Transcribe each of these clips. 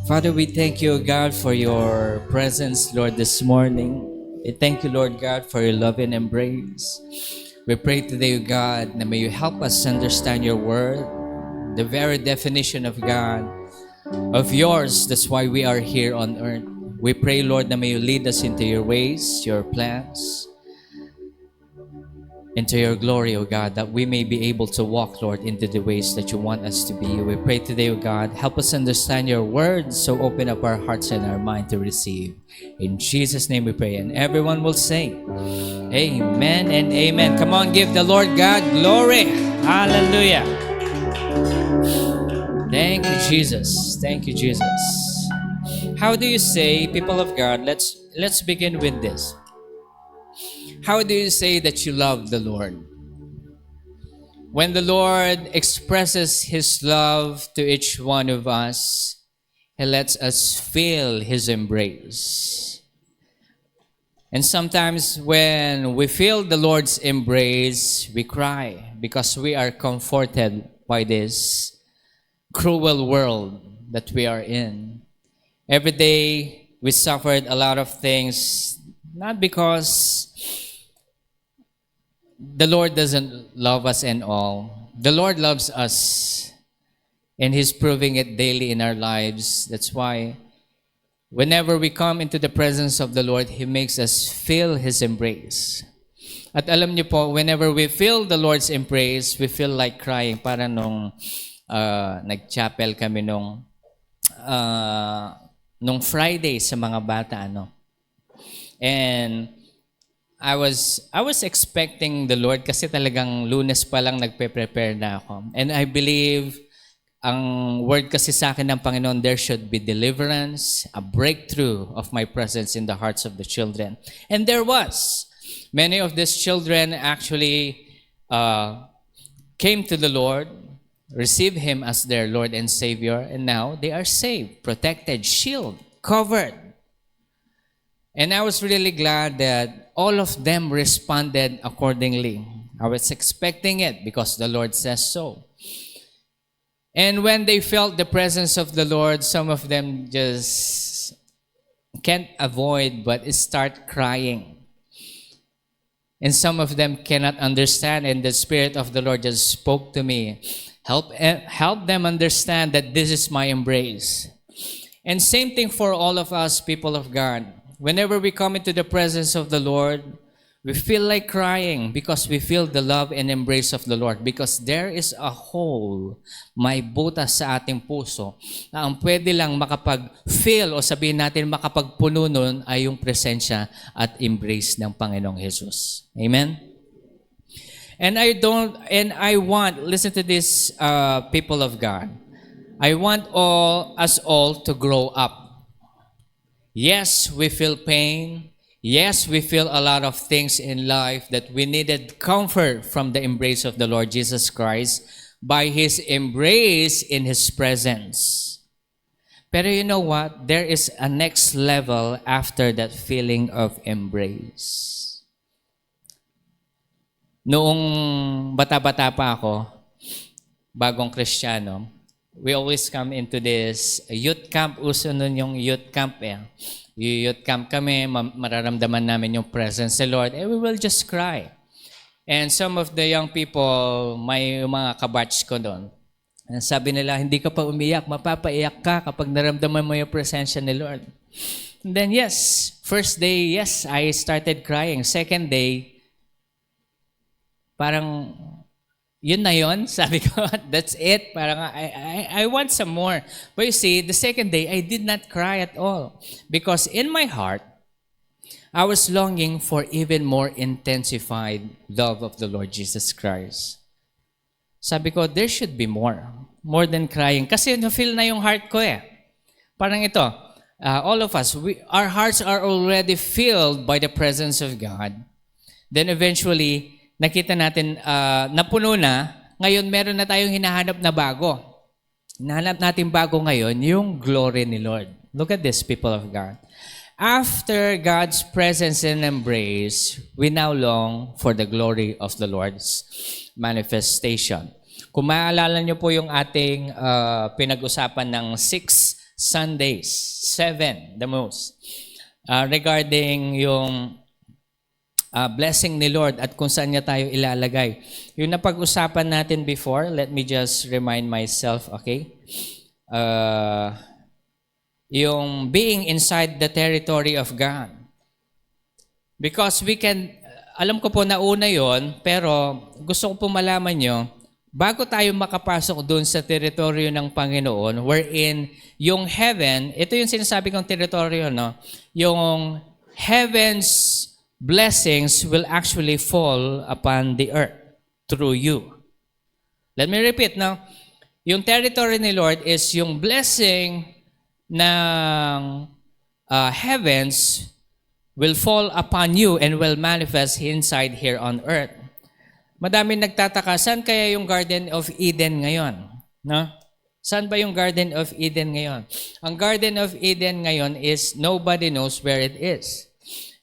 Father, we thank you, God, for your presence, Lord, this morning. We thank you, Lord God, for your love and embrace. We pray today, God, that may you help us understand your word, the very definition of God, of yours. That's why we are here on earth. We pray, Lord, that may you lead us into your ways, your plans, into your glory, O God, that we may be able to walk, Lord, into the ways that you want us to be. We pray today, O God, help us understand your word, so open up our hearts and our mind to receive. In Jesus' name we pray, and everyone will say, Amen and amen. Come on, give the Lord God glory. Hallelujah. Thank you, Jesus. Thank you, Jesus. How do you say, people of God, let's begin with this. How do you say that you love the Lord? When the Lord expresses His love to each one of us, He lets us feel His embrace. And sometimes when we feel the Lord's embrace, we cry because we are comforted by this cruel world that we are in. Every day we suffered a lot of things, not because the Lord doesn't love us and all. The Lord loves us, and He's proving it daily in our lives. That's why whenever we come into the presence of the Lord, He makes us feel His embrace. At alam niyo po, whenever we feel the Lord's embrace, we feel like crying. Para nung nag-chapel kami nung Friday sa mga bata, ano. And I was expecting the Lord kasi talagang Lunes pa lang nagpe-prepare na ako. And I believe ang word kasi sa akin ng Panginoon, there should be deliverance, a breakthrough of my presence in the hearts of the children. And there was. Many of these children actually came to the Lord, received Him as their Lord and Savior, and now they are saved, protected, shielded, covered. And I was really glad that all of them responded accordingly. I was expecting it because the Lord says so. And when they felt the presence of the Lord, some of them just can't avoid but start crying. And some of them cannot understand, and the Spirit of the Lord just spoke to me. Help them understand that this is my embrace. And same thing for all of us, people of God. Whenever we come into the presence of the Lord, we feel like crying because we feel the love and embrace of the Lord, because there is a hole, may butas sa ating puso na ang pwede lang makapag-feel o sabihin natin makapagpuno nun ay yung presensya at embrace ng Panginoong Jesus. Amen? And I want, listen to this, people of God, I want us all to grow up. Yes, we feel pain. Yes, we feel a lot of things in life that we needed comfort from the embrace of the Lord Jesus Christ by His embrace in His presence. Pero you know what? There is a next level after that feeling of embrace. Noong bata-bata pa ako, bagong Kristiyano, we always come into this youth camp. Uso nun yung youth camp eh. Youth camp kami, mararamdaman namin yung presence of the Lord, and we will just cry. And some of the young people, may mga kabatch ko doon, and sabi nila, hindi ka pa umiyak, mapapaiyak ka kapag naramdaman mo yung presensya ni Lord. And then yes, first day, yes, I started crying. Second day, parang yun na yun, sabi ko, that's it. Parang I want some more. But you see, the second day, I did not cry at all. Because in my heart, I was longing for even more intensified love of the Lord Jesus Christ. Sabi ko, there should be more. More than crying. Kasi na-feel na yung heart ko eh. Parang ito, all of us, our hearts are already filled by the presence of God. Then eventually, nakita natin, napuno na, ngayon meron na tayong hinahanap na bago. Hinahanap natin bago ngayon, yung glory ni Lord. Look at this, people of God. After God's presence and embrace, we now long for the glory of the Lord's manifestation. Kung maalala niyo po yung ating pinag-usapan ng 6 Sundays, 7 the most, regarding yung blessing ni Lord at kung saan niya tayo ilalagay. Yung napag-usapan natin before, let me just remind myself, okay? Yung being inside the territory of God. Because we can, alam ko po na una yon, pero gusto ko po malaman nyo, bago tayo makapasok doon sa teritoryo ng Panginoon, wherein yung heaven, ito yung sinasabi kong teritoryo, no? Yung heaven's blessings will actually fall upon the earth through you. Let me repeat now. Yung territory ni Lord is yung blessing ng heavens will fall upon you and will manifest inside here on earth. Madami nagtataka, saan kaya yung Garden of Eden ngayon? No? Saan ba yung Garden of Eden ngayon? Ang Garden of Eden ngayon is nobody knows where it is.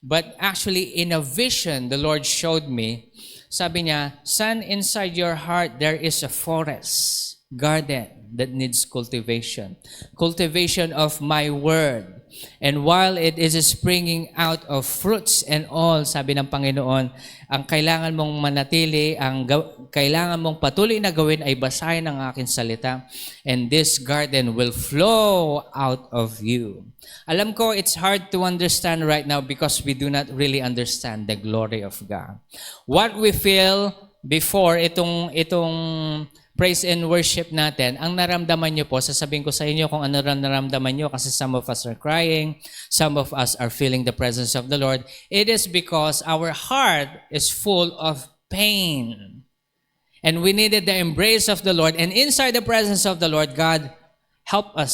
But actually, in a vision the Lord showed me, sabi niya, son, inside your heart there is a forest, garden that needs cultivation. Cultivation of my word. And while it is springing out of fruits and all, sabi ng Panginoon, ang kailangan mong manatili, ang kailangan mong patuloy na gawin ay basahin ang aking salita. And this garden will flow out of you. Alam ko, it's hard to understand right now because we do not really understand the glory of God. What we feel before itong praise and worship natin, ang naramdaman nyo po, sasabihin ko sa inyo kung ano naramdaman nyo kasi some of us are crying, some of us are feeling the presence of the Lord. It is because our heart is full of pain. And we needed the embrace of the Lord. And inside the presence of the Lord, God helped us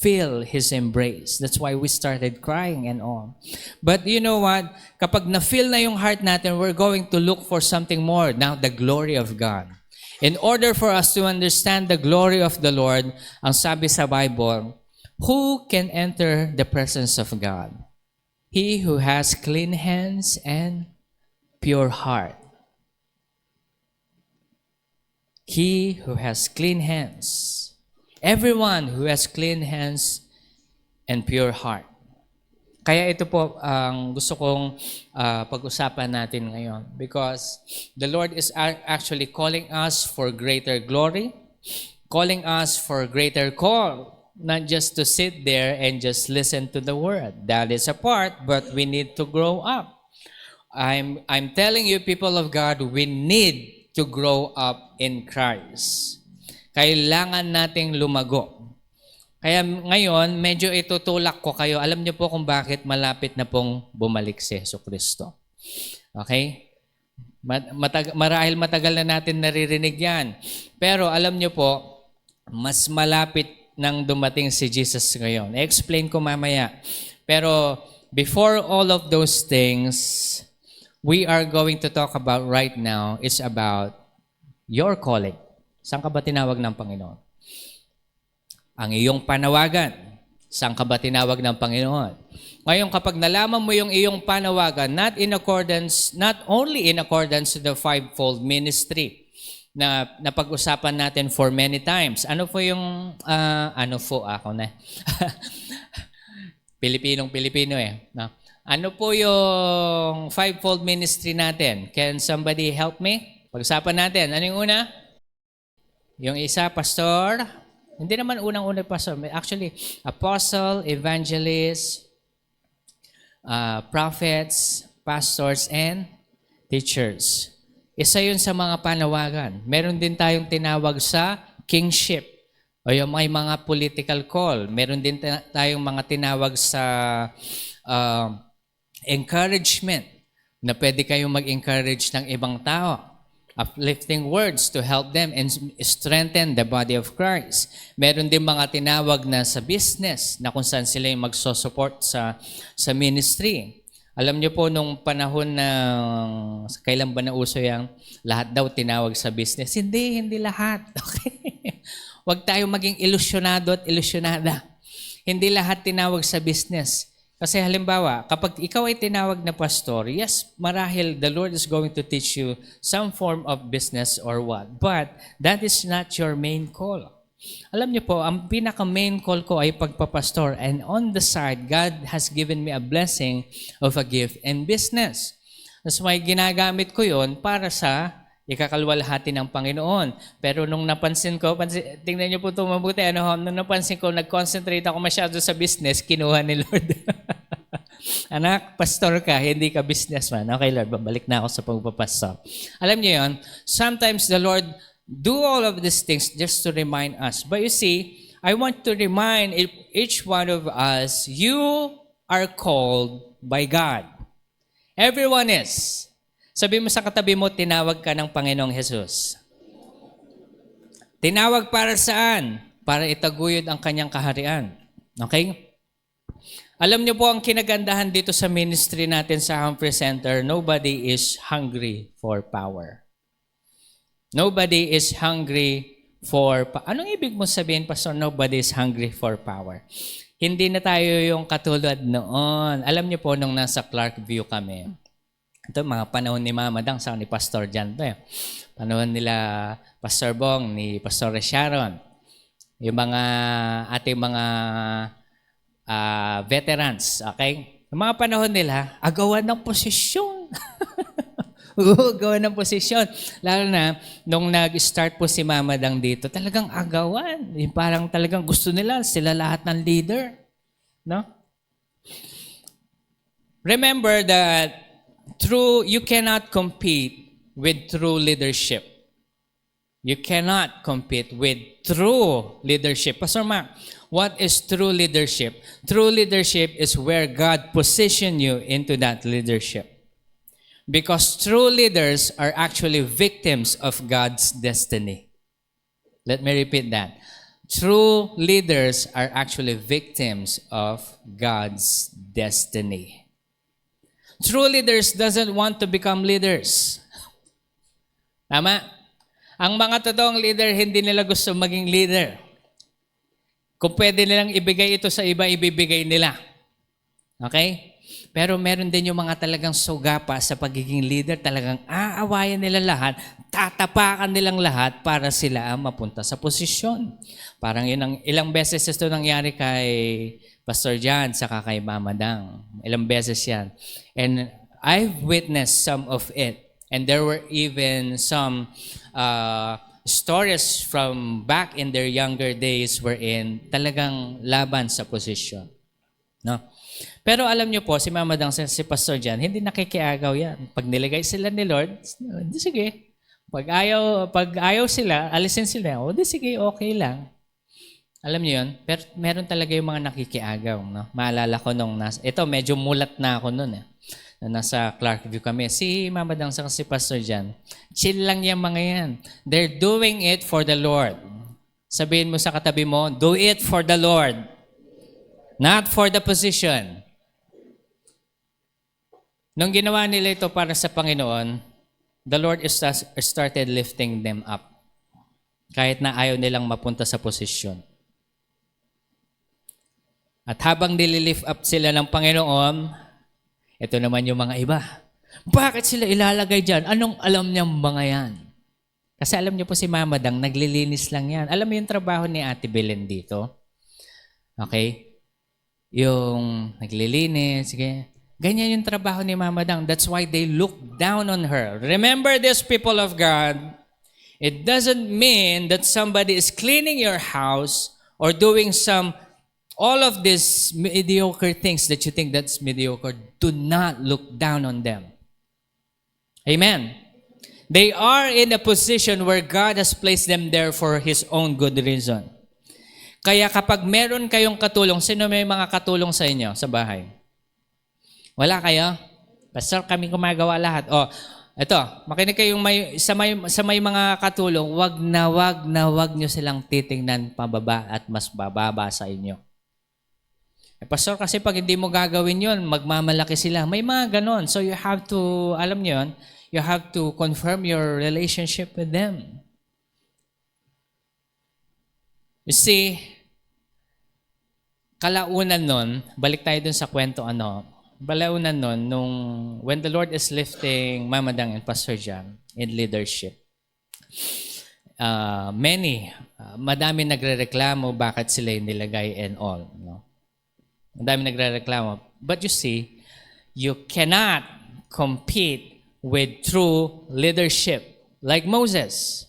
feel His embrace. That's why we started crying and all. But you know what? Kapag na-feel na yung heart natin, we're going to look for something more. Now, the glory of God. In order for us to understand the glory of the Lord, ang sabi sa Bible, who can enter the presence of God? He who has clean hands and pure heart. He who has clean hands. Everyone who has clean hands and pure heart. Kaya ito po ang gusto kong pag-usapan natin ngayon. Because the Lord is actually calling us for greater glory, calling us for greater call, not just to sit there and just listen to the word. That is a part, but we need to grow up. I'm telling you, people of God, we need to grow up in Christ. Kailangan nating lumago. Kaya ngayon, medyo itutulak ko kayo. Alam niyo po kung bakit malapit na pong bumalik si Jesucristo. Okay? Marahil matagal na natin naririnig yan. Pero alam niyo po, mas malapit nang dumating si Jesus ngayon. I-explain ko mamaya. Pero before all of those things, we are going to talk about right now is about your calling. Saan ka ba tinawag ng Panginoon? Ang iyong panawagan. Saan ka ba tinawag ng Panginoon? Ngayon, kapag nalaman mo yung iyong panawagan, not only in accordance to the fivefold ministry na napag-usapan natin for many times. Ano po yung, ako na. Pilipino eh. No? Ano po yung fivefold ministry natin? Can somebody help me? Pag-usapan natin. Ano yung una? Yung isa, pastor. Hindi naman unang-una pastor. Actually, apostle, evangelist, prophets, pastors, and teachers. Isa yun sa mga panawagan. Meron din tayong tinawag sa kingship o yung may mga political call. Meron din tayong mga tinawag sa encouragement na pwede kayong mag-encourage ng ibang tao. Uplifting words to help them and strengthen the body of Christ. Meron din mga tinawag na sa business na kung saan sila yung magsosupport sa ministry. Alam niyo po nung panahon na kailan ba nauso yang lahat daw tinawag sa business? Hindi lahat. Okay? Huwag tayo maging ilusyonado at ilusyonada. Hindi lahat tinawag sa business. Kasi halimbawa, kapag ikaw ay tinawag na pastor, yes, marahil the Lord is going to teach you some form of business or what. But that is not your main call. Alam niyo po, ang pinaka-main call ko ay pagpapastor. And on the side, God has given me a blessing of a gift and business. That's why ginagamit ko yon para sa ikakalwalhati ng Panginoon. Pero nung napansin ko, tingnan niyo po ito mabuti, nung napansin ko, nag-concentrate ako masyado sa business, kinuha ni Lord. Anak, pastor ka, hindi ka businessman. Okay, Lord, babalik na ako sa pagpapastor. Alam niyo yon, sometimes the Lord do all of these things just to remind us. But you see, I want to remind each one of us, you are called by God. Everyone is. Sabi mo sa katabi mo, tinawag ka ng Panginoong Jesus. Tinawag para saan? Para itaguyod ang kanyang kaharian. Okay? Alam niyo po ang kinagandahan dito sa ministry natin sa Humphrey Center, nobody is hungry for power. Nobody is hungry for... Anong ibig mo sabihin, Pastor? Nobody is hungry for power. Hindi na tayo yung katulad noon. Alam niyo po, nung nasa Clarkview kami, ito mga panahon ni Mama Dang, sa ni Pastor Jan. Panahon nila Pastor Bong, ni Pastor Sharon. Yung mga ating mga veterans, okay? Yung mga panahon nila, agawan ng posisyon. Gawa ng posisyon. Lalo na, nung nag-start po si Mama Dang dito, talagang agawan. Yung parang talagang gusto nila, sila lahat ng leader. No? Remember that you cannot compete with true leadership. You cannot compete with true leadership. Pastor Mark, what is true leadership? True leadership is where God positioned you into that leadership. Because true leaders are actually victims of God's destiny. Let me repeat that. True leaders are actually victims of God's destiny. True leaders doesn't want to become leaders. Tama? Ang mga totoong leader, hindi nila gusto maging leader. Kung pwede nilang ibigay ito sa iba, ibibigay nila. Okay? Pero meron din yung mga talagang suga pa sa pagiging leader, talagang aawayan nila lahat, tatapakan nilang lahat para sila mapunta sa posisyon. Parang yun ang ilang beses ito nangyari kay Pastor Jan saka kay Mama Dang. Ilang beses yan. And I've witnessed some of it. And there were even some stories from back in their younger days wherein talagang laban sa posisyon. No? Pero alam niyo po, si Mama Dang, si Pastor Jan, hindi nakikiagaw yan. Pag niligay sila ni Lord, di sige. Pag ayaw sila, alisin sila, di sige, okay lang. Alam niyo yun? Pero meron talaga yung mga nakikiagaw. No? Maalala ko nung ito, medyo mulat na ako nun. Nasa Clarkview kami. Si Mama Dang sa si Pastor Jan, chill lang yung mga yan. They're doing it for the Lord. Sabihin mo sa katabi mo, do it for the Lord. Not for the position. Nung ginawa nila ito para sa Panginoon, the Lord started lifting them up. Kahit na ayaw nilang mapunta sa posisyon. At habang nililift up sila ng Panginoon, ito naman yung mga iba. Bakit sila ilalagay dyan? Anong alam niyang mga yan? Kasi alam niyo po si Mama Dang, naglilinis lang yan. Alam mo yung trabaho ni Ate Belen dito? Okay? Yung naglilinis, sige. Ganyan yung trabaho ni Mama Dang. That's why they look down on her. Remember this, people of God. It doesn't mean that somebody is cleaning your house or doing all of these mediocre things that you think that's mediocre. Do not look down on them. Amen. They are in a position where God has placed them there for His own good reason. Kaya kapag meron kayong katulong, sino may mga katulong sa inyo sa bahay? Wala kayo? Pastor, kami gumagawa lahat. Ito, makinig kayong sa may mga katulong, wag na wag nyo silang titingnan pababa at mas bababa sa inyo. Pastor, kasi pag hindi mo gagawin yun, magmamalaki sila. May mga ganon. So you have to, alam nyo yun, you have to confirm your relationship with them. You see, kalaunan nun, balik tayo dun sa kwento balaunan nun, when the Lord is lifting Mama Dang and Pastor Jan in leadership, madami nagrereklamo bakit sila yung nilagay and all. No? Madami nagrereklamo. But you see, you cannot compete with true leadership like Moses.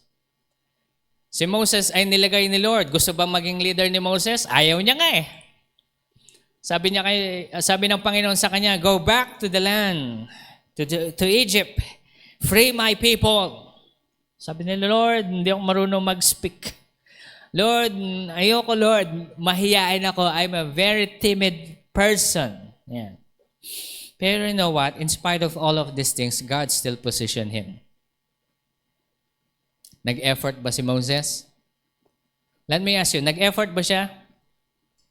Si Moses ay nilagay ni Lord. Gusto ba maging leader ni Moses? Ayaw niya nga eh. Sabi ng Panginoon sa kanya, go back to the land, to Egypt. Free my people. Sabi ni Lord, hindi ako marunong mag-speak. Lord, ayoko Lord, mahiyain ako. I'm a very timid person. Yeah. Pero you know what? In spite of all of these things, God still positioned him. Nag-effort ba si Moses? Let me ask you, nag-effort ba siya?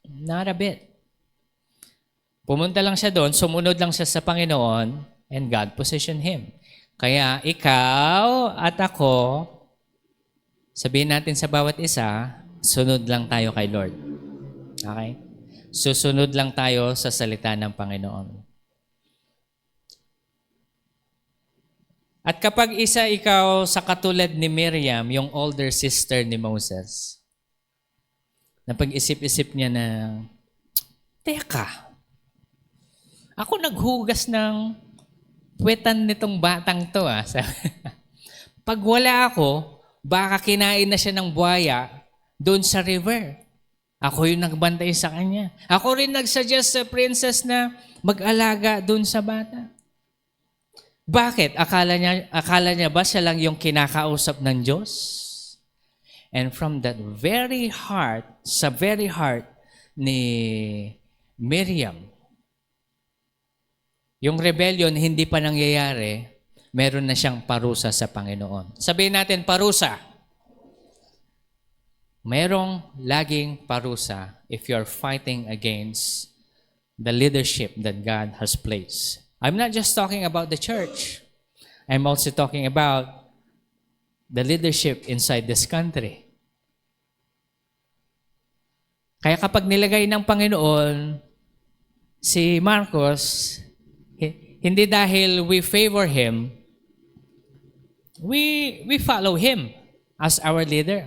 Not a bit. Pumunta lang siya doon, sumunod lang siya sa Panginoon, and God positioned him. Kaya ikaw at ako, sabihin natin sa bawat isa, sunod lang tayo kay Lord. Okay? Susunod lang tayo sa salita ng Panginoon. At kapag isa ikaw sa katulad ni Miriam, yung older sister ni Moses, napag-isip-isip niya na, teka, ako naghugas ng puwetan nitong batang to. Pag wala ako, baka kinain na siya ng buhaya doon sa river. Ako yung nagbantay sa kanya. Ako rin nagsuggest sa princess na mag-alaga doon sa bata. Bakit? Akala niya ba siya lang yung kinakausap ng Diyos? And from that very heart, sa very heart ni Miriam, yung rebellion hindi pa nangyayari, meron na siyang parusa sa Panginoon. Sabihin natin, parusa. Merong laging parusa if you're fighting against the leadership that God has placed. I'm not just talking about the church. I'm also talking about the leadership inside this country. Kaya kapag nilagay ng Panginoon si Marcos, hindi dahil we favor him, we follow him as our leader.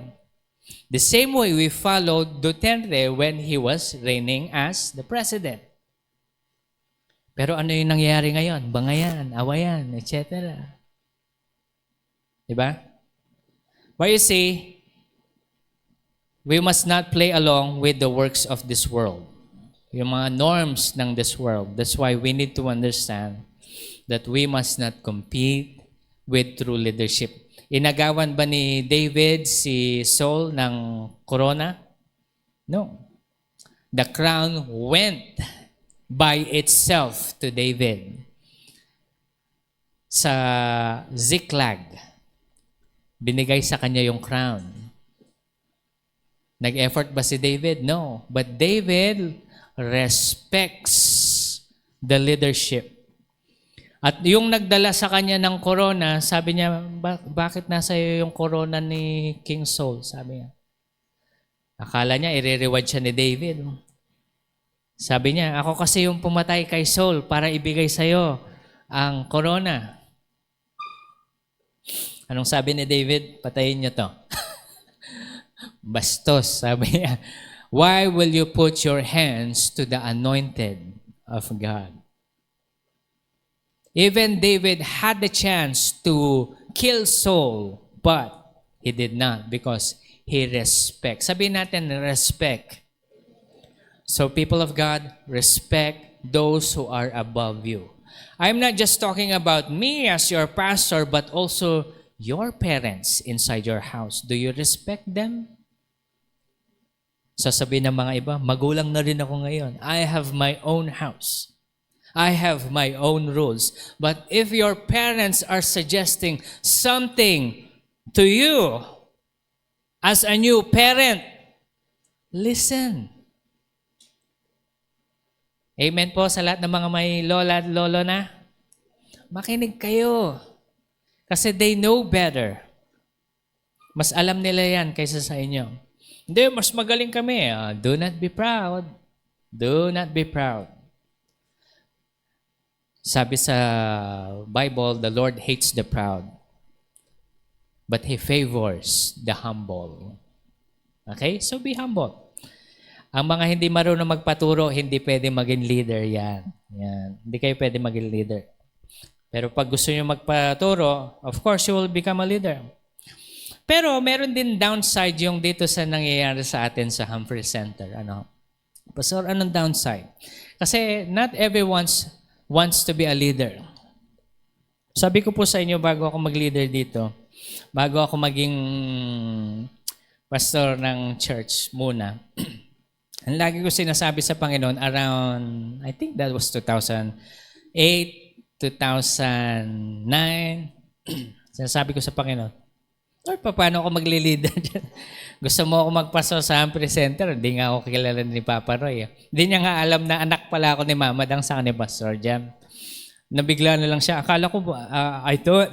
The same way we followed Duterte when he was reigning as the president. Pero ano yung nangyayari ngayon? Bangayan, awayan, etc. Diba? But you see, we must not play along with the works of this world. Yung mga norms ng this world. That's why we need to understand that we must not compete with true leadership. Inagawan ba ni David si Saul ng corona? No. The crown went by itself to David. Sa Ziklag, binigay sa kanya yung crown. Nag-effort ba si David? No. But David respects the leadership. At yung nagdala sa kanya ng corona, sabi niya, bakit nasa iyo yung corona ni King Saul? Sabi niya. Akala niya, i-reward siya ni David. Sabi niya, ako kasi yung pumatay kay Saul para ibigay sa iyo ang corona. Anong sabi ni David? Patayin niyo to. Bastos, sabi niya. Why will you put your hands to the anointed of God? Even David had the chance to kill Saul, but he did not because he respects. Sabihin natin, respect. So people of God, respect those who are above you. I'm not just talking about me as your pastor, but also your parents inside your house. Do you respect them? Sasabihin ng mga iba, magulang na rin ako ngayon. I have my own house. I have my own rules. But if your parents are suggesting something to you as a new parent, listen. Amen po sa lahat ng mga may lola at lolo na. Makinig kayo. Kasi they know better. Mas alam nila yan kaysa sa inyo. Hindi, mas magaling kami. Do not be proud. Do not be proud. Sabi sa Bible, the Lord hates the proud. but He favors the humble. Okay? So be humble. Ang mga hindi marunong magpaturo, hindi pwede maging leader yan. Yan. Hindi kayo pwede maging leader. Pero pag gusto nyo magpaturo, of course, you will become a leader. Pero meron din downside yung dito sa nangyayari sa atin sa Humphrey Center. Pastor, anong downside? Kasi not everyone wants to be a leader. Sabi ko po sa inyo bago ako mag-leader dito, bago ako maging pastor ng church muna, ang lagi ko sinasabi sa Panginoon around, I think that was 2008, 2009, sinasabi ko sa Panginoon, Lord, paano ako magli-leader dyan? Gusto mo ako magpastor sa Humphrey Center? Hindi nga ako kilala ni Papa Roy. Hindi niya nga alam na anak pala ako ni Mama Dang sa ni Pastor Jam. Nabigla na lang siya. Akala ko,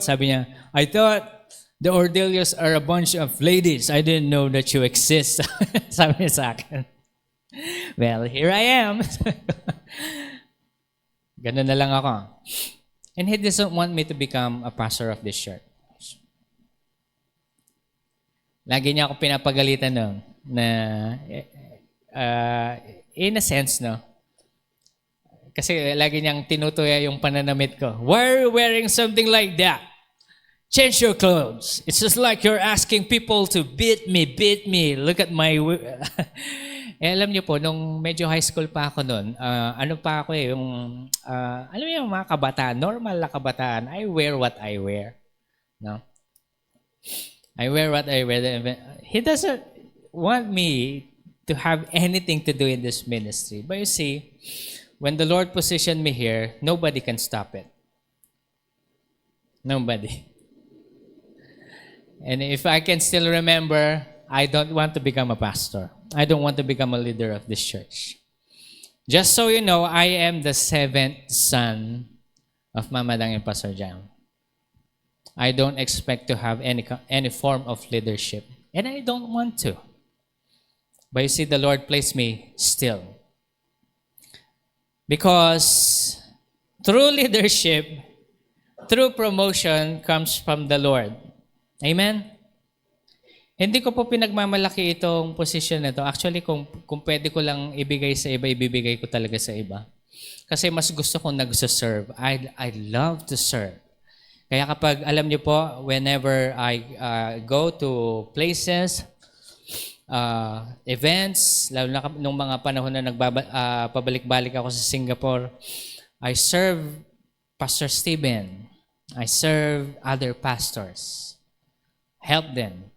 sabi niya, I thought the Ordelios are a bunch of ladies. I didn't know that you exist. Sabi niya sa akin. Well, here I am. Ganun na lang ako. And He doesn't want me to become a pastor of this church. Lagi niya ako pinapagalitan noon na in a sense, no? Kasi lagi niyang tinutuya yung pananamit ko. Why are you wearing something like that? Change your clothes. It's just like you're asking people to beat me. Look at my... alam niyo po, nung medyo high school pa ako noon, alam niyo yung mga kabataan, normal na kabataan, I wear what I wear. No? I wear what I wear. He doesn't want me to have anything to do in this ministry. But you see, when the Lord positioned me here, nobody can stop it. Nobody. And if I can still remember, I don't want to become a pastor. I don't want to become a leader of this church. Just so you know, I am the 7th son of Mama Dang and Pastor Jam. I don't expect to have any form of leadership. And I don't want to. But you see, the Lord placed me still. Because true leadership, true promotion comes from the Lord. Amen? Hindi ko po pinagmamalaki itong position na ito. Actually, kung pwede ko lang ibigay sa iba, ibibigay ko talaga sa iba. Kasi mas gusto kong nagsaserve. I love to serve. Kaya kapag, alam niyo po, whenever I go to places, events, lalo na nung mga panahon na pabalik-balik ako sa Singapore, I serve Pastor Stephen. I serve other pastors. Help them.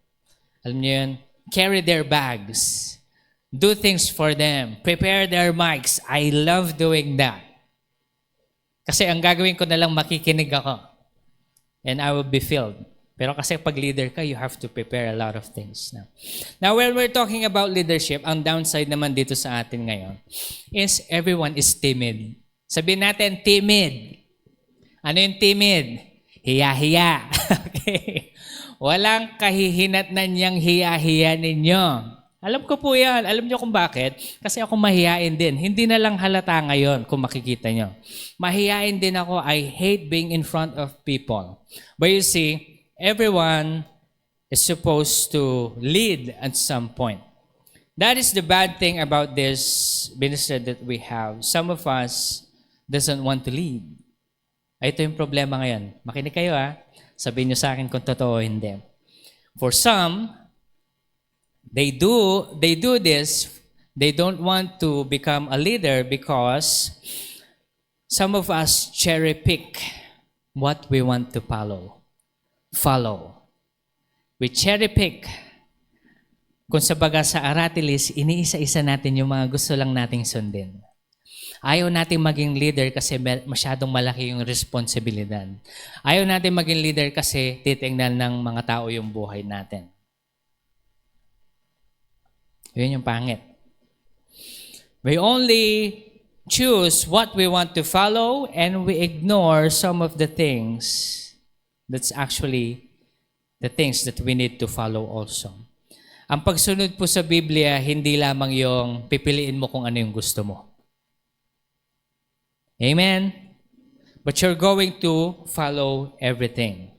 Alam niyo yun? Carry their bags. Do things for them. Prepare their mics. I love doing that. Kasi ang gagawin ko na lang, makikinig ako. And I will be filled. Pero kasi pag leader ka, you have to prepare a lot of things. Now, when we're talking about leadership, ang downside naman dito sa atin ngayon is everyone is timid. Sabihin natin, timid. Ano yung timid? Hiya-hiya. Okay. Walang kahihinatnan niyang hiya-hiya ninyo. Alam ko po yan. Alam niyo kung bakit? Kasi ako mahihain din. Hindi na lang halata ngayon kung makikita niyo. Mahihain din ako. I hate being in front of people. But you see, everyone is supposed to lead at some point. That is the bad thing about this ministry that we have. Some of us doesn't want to lead. Ito yung problema ngayon. Makinig kayo Sabihin niyo sa akin kung totoo o hindi. For some, they do this. They don't want to become a leader because some of us cherry pick what we want to follow. We cherry pick. Kung sa baga sa Aratilis, iniisa-isa natin yung mga gusto lang nating sundin. Ayaw natin maging leader kasi masyadong malaki yung responsibilidad. Ayaw natin maging leader kasi titingnan ng mga tao yung buhay natin. Yun yung pangit. We only choose what we want to follow and we ignore some of the things that's actually the things that we need to follow also. Ang pagsunod po sa Biblia, hindi lamang yung pipiliin mo kung ano yung gusto mo. Amen? But you're going to follow everything.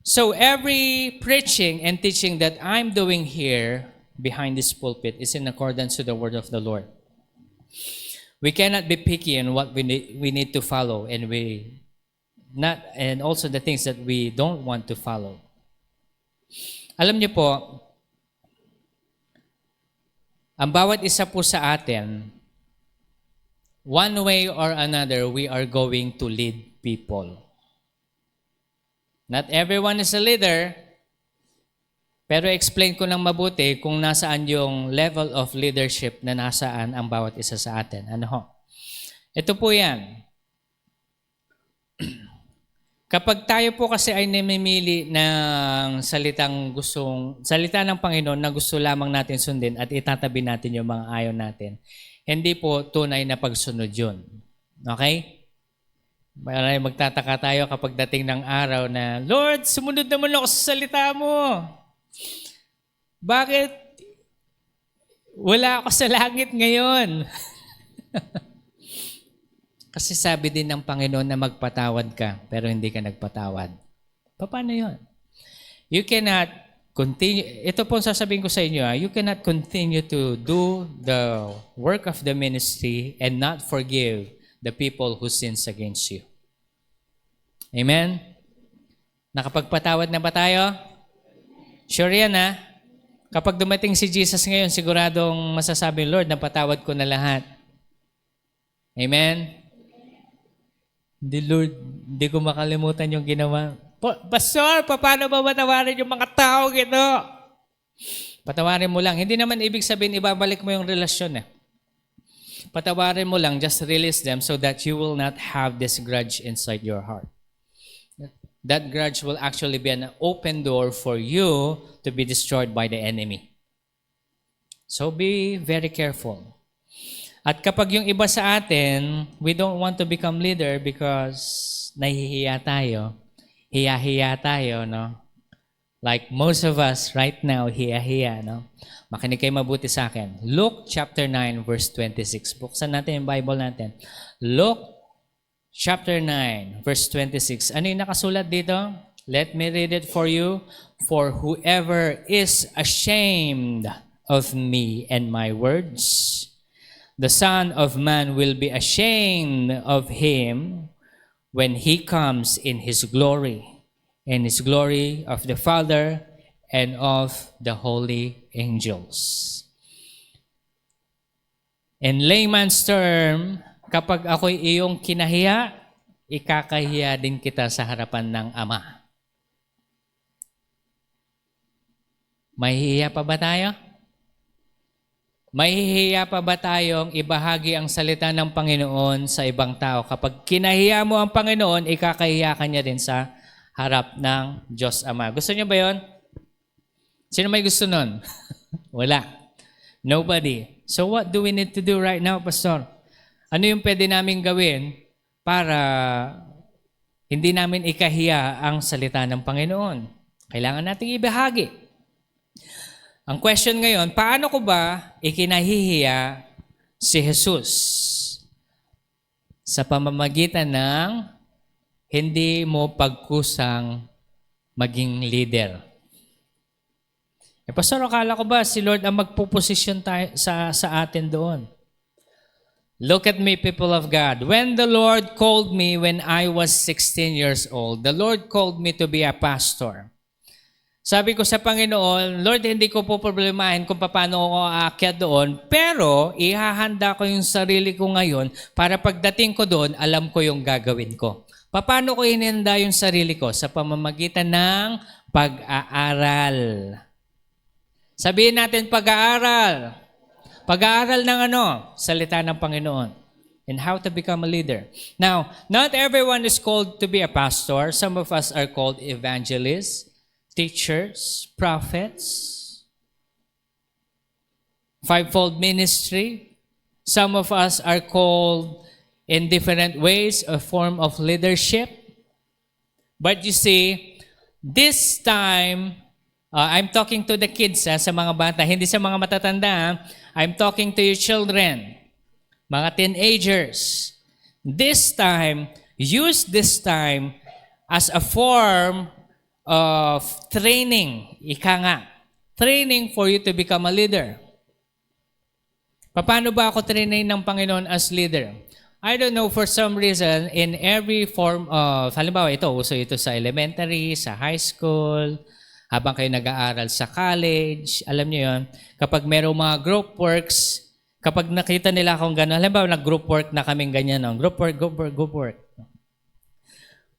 So every preaching and teaching that I'm doing here behind this pulpit is in accordance to the word of the Lord. We cannot be picky on what we need to follow, and also the things that we don't want to follow. Alam niyo po, ang bawat isa po sa atin, one way or another, we are going to lead people. Not everyone is a leader, pero explain ko ng mabuti kung nasaan yung level of leadership na nasaan ang bawat isa sa atin. Ano ho? Ito po yan. Kapag tayo po kasi ay namimili ng salita ng Panginoon na gusto lamang natin sundin at itatabi natin yung mga ayaw natin, hindi po tunay na pagsunod yun. Okay? Magtataka tayo kapag dating ng araw na, Lord, sumunod naman ako sa salita mo. Bakit wala ako sa langit ngayon? Kasi sabi din ng Panginoon na magpatawad ka, pero hindi ka nagpatawad. Paano yun? You cannot continue, ito po sasabihin ko sa inyo, you cannot continue to do the work of the ministry and not forgive the people who sins against you. Amen? Nakapagpatawad na ba tayo? Sure yan ha? Kapag dumating si Jesus ngayon, siguradong masasabi, Lord, napatawad ko na lahat. Amen? Hindi, Lord, hindi ko makalimutan yung ginawa. Pastor, paano ba patawarin yung mga tao ito? Patawarin mo lang. Hindi naman ibig sabihin ibabalik mo yung relasyon eh. Patawarin mo lang, just release them so that you will not have this grudge inside your heart. That grudge will actually be an open door for you to be destroyed by the enemy. So be very careful. At kapag yung iba sa atin, we don't want to become leader because nahihiya tayo. Hiya-hiya tayo, no? Like most of us right now, hiya-hiya, no? Makinig kayo mabuti sa akin. Luke chapter 9 verse 26. Buksan natin yung Bible natin. Luke chapter 9 verse 26. Ano yung nakasulat dito? Let me read it for you. For whoever is ashamed of me and my words, the Son of Man will be ashamed of him when he comes in his glory of the Father and of the holy angels. In layman's term, kapag ako'y iyong kinahiya, ikakahiya din kita sa harapan ng Ama. Mahihiya pa ba tayo? Mahihiya pa ba tayong ibahagi ang salita ng Panginoon sa ibang tao? Kapag kinahiya mo ang Panginoon, ikakahiya ka niya din sa harap ng Diyos Ama. Gusto niyo ba yon? Sino may gusto nun? Wala. Nobody. So what do we need to do right now, Pastor? Ano yung pwede namin gawin para hindi namin ikahiya ang salita ng Panginoon? Kailangan nating ibahagi. Ang question ngayon, paano ko ba ikinahihiya si Jesus? Sa pamamagitan ng hindi mo pagkusang maging leader. Pastor, akala ko ba si Lord ang magpuposisyon sa atin doon? Look at me, people of God. When the Lord called me when I was 16 years old, the Lord called me to be a pastor. Sabi ko sa Panginoon, Lord, hindi ko po problemahin kung paano ako aakyat doon, pero ihahanda ko yung sarili ko ngayon para pagdating ko doon, alam ko yung gagawin ko. Paano ko inihanda yung sarili ko? Sa pamamagitan ng pag-aaral. Sabihin natin pag-aaral. Pag-aaral ng ano? Salita ng Panginoon. And how to become a leader. Now, not everyone is called to be a pastor. Some of us are called evangelists, teachers, prophets, fivefold ministry. Some of us are called in different ways, a form of leadership. But you see, this time, I'm talking to the kids, sa mga bata, hindi sa mga matatanda. I'm talking to your children, mga teenagers. This time, use this time as a form of training. Ika nga, training for you to become a leader. Paano ba ako training ng Panginoon as leader? I don't know, for some reason, in every form of, halimbawa ito, uso ito sa elementary, sa high school, habang kayo nag-aaral sa college, alam niyo yon, kapag merong mga group works, kapag nakita nila akong gano'n, halimbawa nag-group work na kaming ganyan, no? Group work.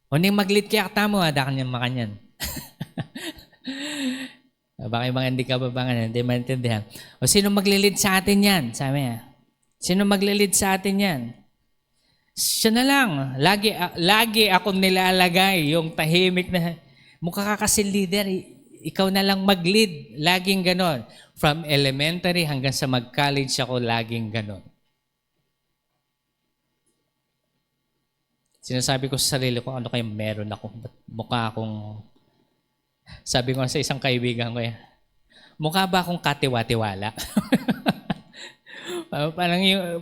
O ning mag-lead kaya tamo, ada kanyang makanyan. Baka yung mga hindi kababangan, hindi maintindihan. O sino maglilid sa atin yan? Sabi niya. Sino maglilid sa atin yan? Siya na lang. Lagi akong nilalagay yung tahimik na, mukha ka kasi leader, ikaw na lang mag-lead. Laging ganon. From elementary hanggang sa mag-college ako, laging ganon. Sinasabi ko sa sarili ko, ano kaya meron ako? Mukha akong... Sabi ko sa isang kaibigan ko, mukha ba akong katiwa-tiwala?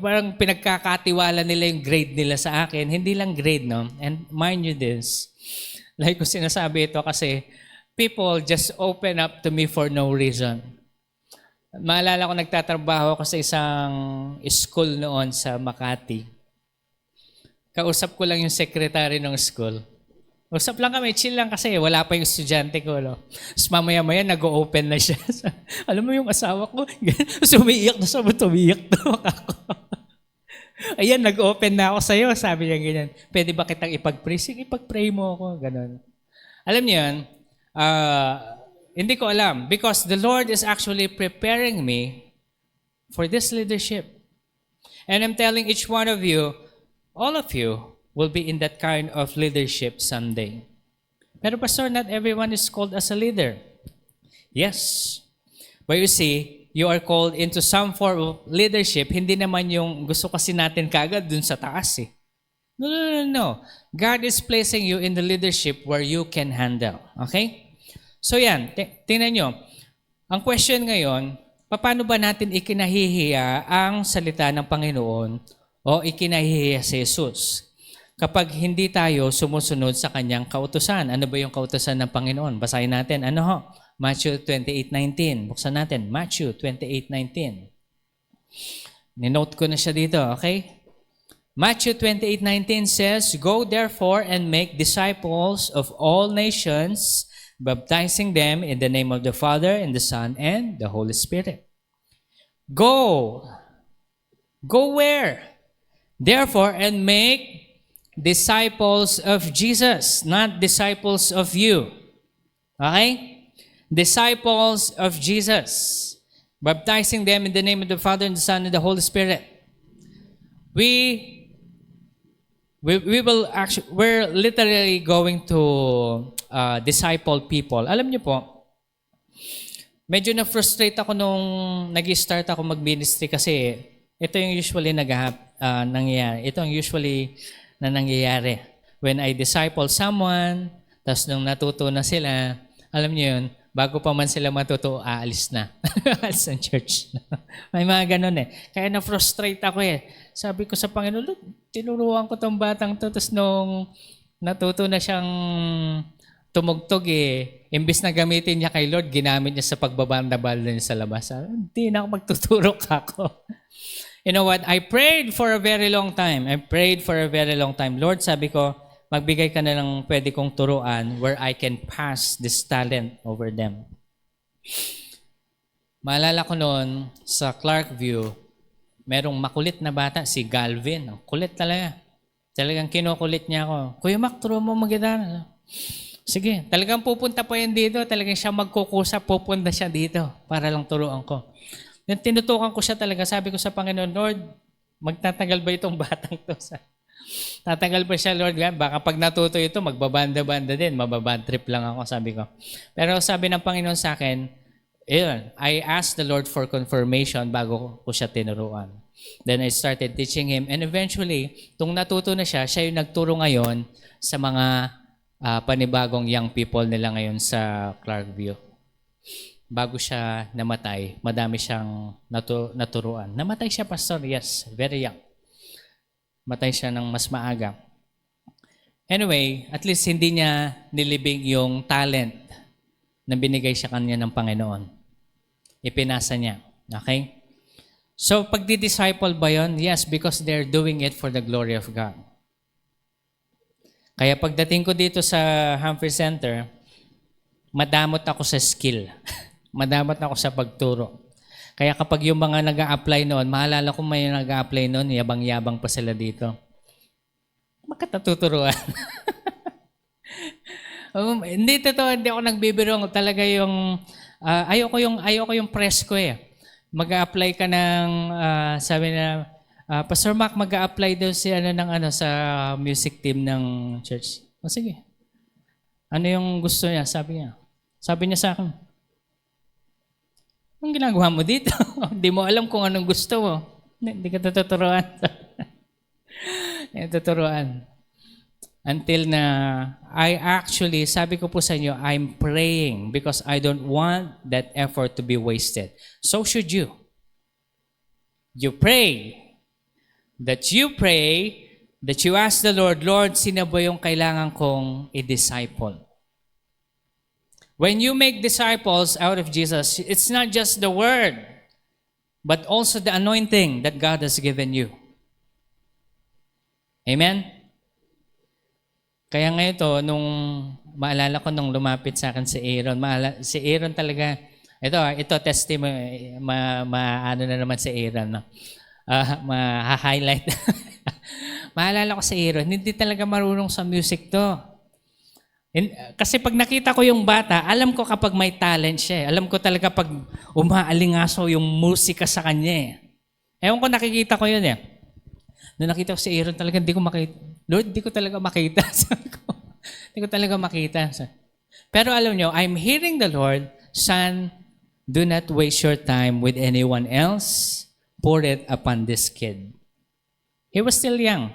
parang pinagkakatiwala nila yung grade nila sa akin. Hindi lang grade, no? And mind you this, like ko sinasabi ito kasi people just open up to me for no reason. Maalala ko, nagtatrabaho ako sa isang school noon sa Makati. Kausap ko lang yung secretary ng school. Usap lang kami, chill lang kasi wala pa yung estudyante ko. No? Tapos mamaya-maya nag-o-open na siya. Alam mo yung asawa ko, sumiiyak na sabi, tumiiyak na ako. Ayan, nag-open na ako sa'yo. Sabi niya ganyan, pwede ba kitang ipag-pray? Sige, ipag-pray mo ako. Ganon. Alam niyo yan, hindi ko alam. Because the Lord is actually preparing me for this leadership. And I'm telling each one of you, all of you, will be in that kind of leadership someday. Pero Pastor, not everyone is called as a leader. Yes. But you see, you are called into some form of leadership. Hindi naman yung gusto kasi natin kagad dun sa taas eh. No. God is placing you in the leadership where you can handle. Okay? So yan, tingnan nyo. Ang question ngayon, paano ba natin ikinahihiya ang salita ng Panginoon o ikinahihiya si Jesus? Kapag hindi tayo sumusunod sa kanyang kautusan. Ano ba yung kautusan ng Panginoon? Basahin natin. Ano ho? Matthew 28:19. Buksan natin. Matthew 28:19. Ninote ko na siya dito, okay? Matthew 28:19 says, "Go therefore and make disciples of all nations, baptizing them in the name of the Father and the Son and the Holy Spirit." Go. Go where? Therefore, and make disciples of Jesus, not disciples of you. Okay? Disciples of Jesus. Baptizing them in the name of the Father and the Son and the Holy Spirit. We're literally going to disciple people. Alam niyo po, medyo na-frustrate ako nung nag-start ako mag-ministry kasi ito yung usually nangyayari. Ito yung usually na nangyayari. When I disciple someone, tapos nung natuto na sila, alam niyo yun, bago pa man sila matuto, aalis na. Aalis ng church. May mga ganun eh. Kaya na-frustrate ako eh. Sabi ko sa Panginoon, look, tinuruan ko tong batang to, tapos nung natuto na siyang tumugtog eh, imbis na gamitin niya kay Lord, ginamit niya sa pagbabanda-balda niya sa labas. Hindi na ako magtuturo ako. You know what? I prayed for a very long time. Lord, sabi ko, magbigay ka na ng pwede kong turuan where I can pass this talent over them. Maalala ko noon, sa Clarkview, merong makulit na bata, si Galvin. Ang kulit talaga. Talagang kinukulit niya ako. Kuya Mac, turuan mo mag-gitara. Sige, talagang pupunta po yan dito. Talagang siya magkukusa, pupunta siya dito para lang turuan ko. Yung tinutukan ko siya talaga, sabi ko sa Panginoon, Lord, magtatagal ba itong batang to? Tatagal ba siya, Lord? Baka pag natuto ito, magbabanda-banda din. Mababad trip lang ako, sabi ko. Pero sabi ng Panginoon sa akin, I asked the Lord for confirmation bago ko siya tinuruan. Then I started teaching him. And eventually, tung natuto na siya, siya yung nagturo ngayon sa mga panibagong young people nila ngayon sa Clarkview. Bago siya namatay, madami siyang naturuan. Namatay siya, Pastor, yes, very young. Matay siya ng mas maaga. Anyway, at least hindi niya nilibing yung talent na binigay sa kanya ng Panginoon. Ipinasa niya. Okay? So, pagdi-disciple ba yun? Yes, because they're doing it for the glory of God. Kaya pagdating ko dito sa Humphrey Center, madamot ako sa skill. Madamot ako sa pagturo. Kaya kapag yung mga nag-a-apply noon, maalala ko may nag-a-apply noon, yabang-yabang pa sila dito. Makatatuturuan. Hindi totoo, hindi ako nagbibiro. Talaga yung, ayoko yung press ko eh. Mag-a-apply ka ng, sabi na, Pastor Mac, mag-a-apply daw si sa music team ng church. O sige. Ano yung gusto niya? Sabi niya sa akin, anong ginagawa mo dito? Hindi mo alam kung anong gusto mo. Hindi ka tuturuan. Tuturuan. Until na, sabi ko po sa inyo, I'm praying because I don't want that effort to be wasted. So should you. You pray that you ask the Lord, Lord, sino ba yung kailangan kong i-disciple? When you make disciples out of Jesus, it's not just the word, but also the anointing that God has given you. Amen? Kaya ngayon to, maalala ko nung lumapit sa akin si Aaron, si Aaron talaga, ito testimony, ano na naman si Aaron, no? Ma-highlight. Maalala ko si Aaron, hindi talaga marunong sa music to. Kasi pag nakita ko yung bata, alam ko kapag may talent siya. Alam ko talaga pag umaalingaso yung musika sa kanya. Ewan ko, nakikita ko yun eh. Nung nakita ko si Aaron, talaga hindi ko makita. Lord, hindi ko talaga makita. Hindi ko talaga makita. Pero alam nyo, I'm hearing the Lord, Son, do not waste your time with anyone else. Pour it upon this kid. He was still young.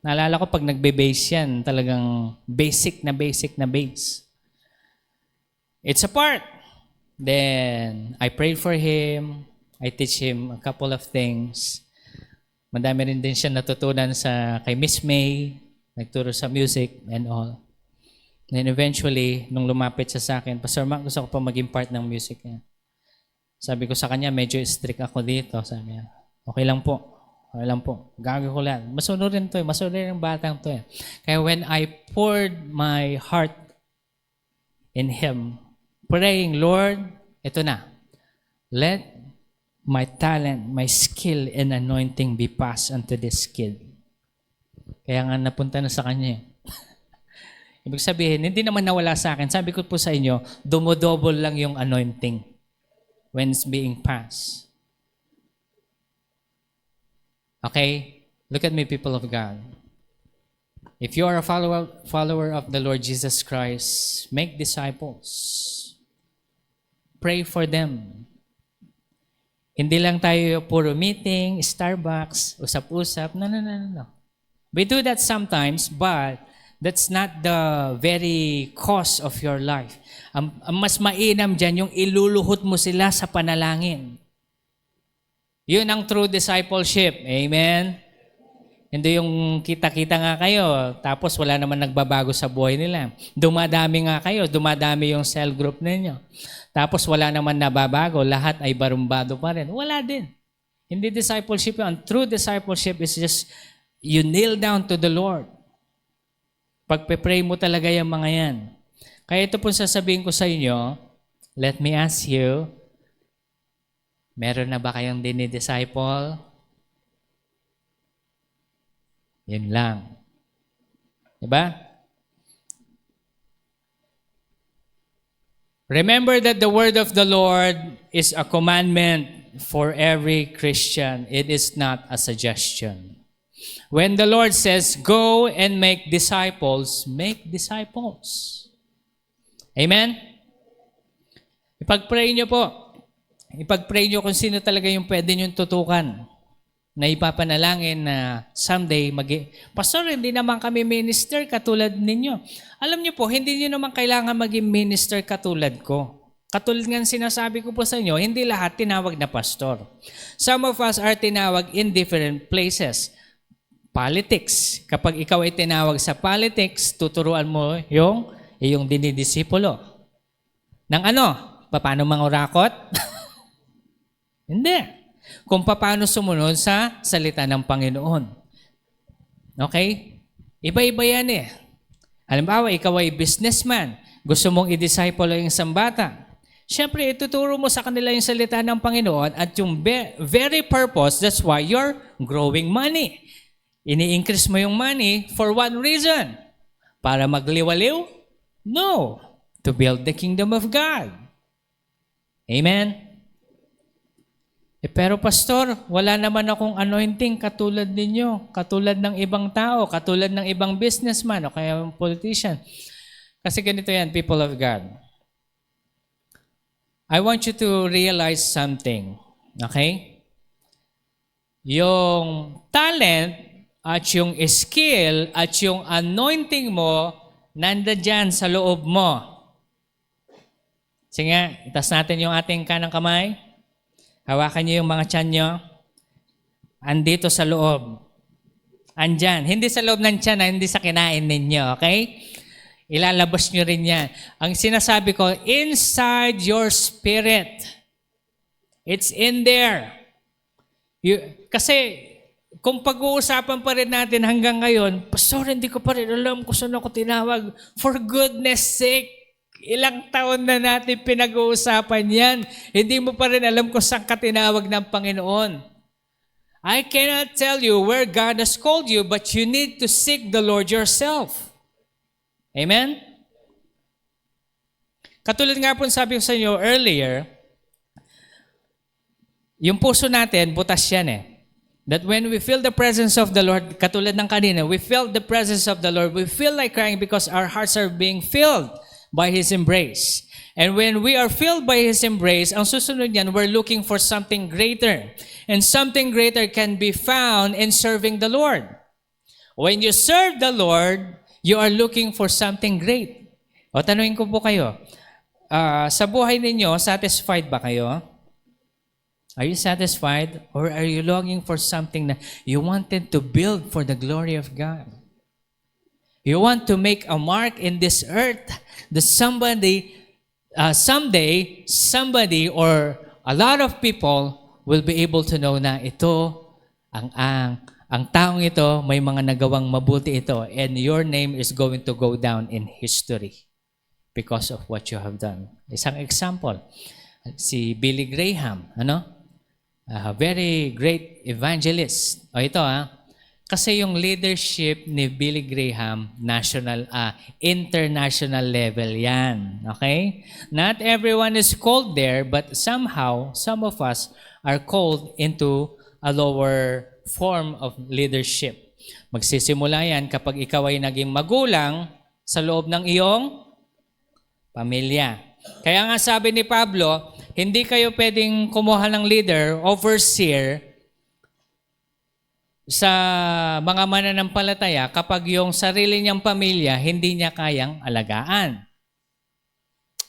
Naalala ko pag nagbe-bass yan, talagang basic na bass. It's a part. Then, I prayed for him. I teach him a couple of things. Madami rin din siya natutunan kay Miss May, nagturo sa music and all. Then eventually, nung lumapit siya sa akin, Pastor Mark, gusto ko pa maging part ng music niya. Sabi ko sa kanya, medyo strict ako dito. Sabi niya, okay lang po. Gagawin ko lang. Masunurin to eh. Masunurin ang batang to eh. Kaya when I poured my heart in Him, praying, Lord, ito na. Let my talent, my skill and anointing be passed unto this kid. Kaya nga napunta na sa kanya eh. Ibig sabihin, hindi naman nawala sa akin. Sabi ko po sa inyo, dumodouble lang yung anointing when it's being passed. Okay? Look at me, people of God. If you are a follower of the Lord Jesus Christ, make disciples. Pray for them. Hindi lang tayo puro meeting, Starbucks, usap-usap. No. We do that sometimes, but that's not the very cause of your life. Ang mas mainam dyan, yung iluluhot mo sila sa panalangin. Yun ang true discipleship. Amen? Hindi yung kita-kita nga kayo, tapos wala naman nagbabago sa buhay nila. Dumadami nga kayo, dumadami yung cell group ninyo. Tapos wala naman nababago, lahat ay barumbado pa rin. Wala din. Hindi discipleship yun. True discipleship is just, you kneel down to the Lord. Pagpe-pray mo talaga yung mga yan. Kaya ito po sasabihin ko sa inyo, let me ask you, meron na ba kayong dinidisciple? Yun lang. Diba? Remember that the word of the Lord is a commandment for every Christian. It is not a suggestion. When the Lord says, go and make disciples, make disciples. Amen? Ipag-pray nyo po. Ipag-pray nyo kung sino talaga yung pwede nyo tutukan na ipapanalangin na someday Pastor, hindi naman kami minister katulad ninyo. Alam nyo po, hindi nyo naman kailangan maging minister katulad ko. Katulad nga sinasabi ko po sa inyo, hindi lahat tinawag na pastor. Some of us are tinawag in different places. Politics. Kapag ikaw ay tinawag sa politics, tuturuan mo yung iyong dinidisipulo. Ng ano? Paano mangurakot? Hindi. Kung paano sumunod sa salita ng Panginoon. Okay? Iba-iba yan eh. Halimbawa, ikaw ay businessman. Gusto mong i-disciple yung isang bata. Siyempre, ituturo mo sa kanila yung salita ng Panginoon at yung very purpose, that's why you're growing money. Ini-increase mo yung money for one reason. Para magliwaliw? No. To build the kingdom of God. Amen? Pero pastor, wala naman akong anointing katulad ninyo, katulad ng ibang tao, katulad ng ibang businessman o kaya politician. Kasi ganito yan, people of God. I want you to realize something. Okay? Yung talent at yung skill at yung anointing mo, nandiyan sa loob mo. Sige nga, itas natin yung ating kanang kamay. Hawakan niyo yung mga tiyan nyo. Andito sa loob. Andyan. Hindi sa loob ng tiyan, hindi sa kinain ninyo. Okay? Ilalabas nyo rin yan. Ang sinasabi ko, inside your spirit. It's in there. Kasi, kung pag-uusapan pa rin natin hanggang ngayon, Pastor, hindi ko pa rin alam kung saan ako tinawag. For goodness sake, ilang taon na natin pinag-uusapan yan. Hindi mo pa rin alam kung saan ka tinawag ng Panginoon. I cannot tell you where God has called you, but you need to seek the Lord yourself. Amen? Katulad nga po sabi ko sa inyo earlier, yung puso natin, butas yan eh. That when we feel the presence of the Lord, katulad ng kanina, we feel the presence of the Lord, we feel like crying because our hearts are being filled by His embrace. And when we are filled by His embrace, ang susunod yan, we're looking for something greater. And something greater can be found in serving the Lord. When you serve the Lord, you are looking for something great. O tanungin ko po kayo, sa buhay ninyo, satisfied ba kayo? Are you satisfied? Or are you longing for something that you wanted to build for the glory of God? You want to make a mark in this earth that someday, somebody or a lot of people will be able to know na ito, ang taong ito, may mga nagawang mabuti ito, and your name is going to go down in history because of what you have done. Isang example, si Billy Graham, very great evangelist. O ito kasi yung leadership ni Billy Graham, international level yan. Okay? Not everyone is called there, but somehow, some of us are called into a lower form of leadership. Magsisimula yan kapag ikaw ay naging magulang sa loob ng iyong pamilya. Kaya nga sabi ni Pablo, hindi kayo pwedeng kumuha ng leader, overseer, sa mga mananampalataya kapag yung sarili niyang pamilya hindi niya kayang alagaan.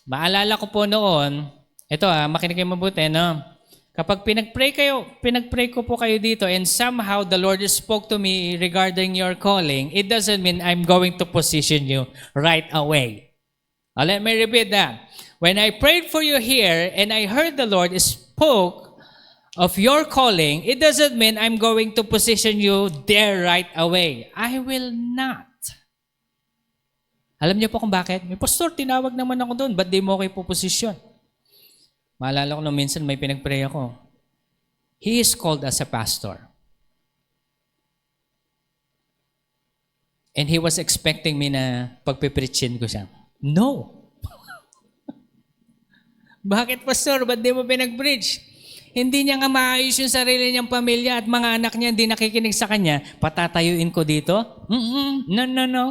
Maalala ko po noon, ito makinig kayo mabuti, no? Kapag pinag-pray ko po kayo dito and somehow the Lord spoke to me regarding your calling, it doesn't mean I'm going to position you right away. Let me repeat that. When I prayed for you here and I heard the Lord spoke of your calling, it doesn't mean I'm going to position you there right away. I will not. Alam niyo po kung bakit? May pastor, tinawag naman ako doon. Ba't di mo kayo puposisyon? Maalala ko nung minsan may pinag-pray ako. He is called as a pastor. And he was expecting me na pagpipreachin ko siya. No. Bakit pastor? Ba't di mo pinag-preach? Hindi niya nga maayos yung sarili niyang pamilya at mga anak niya hindi nakikinig sa kanya. Patatayuin ko dito? No.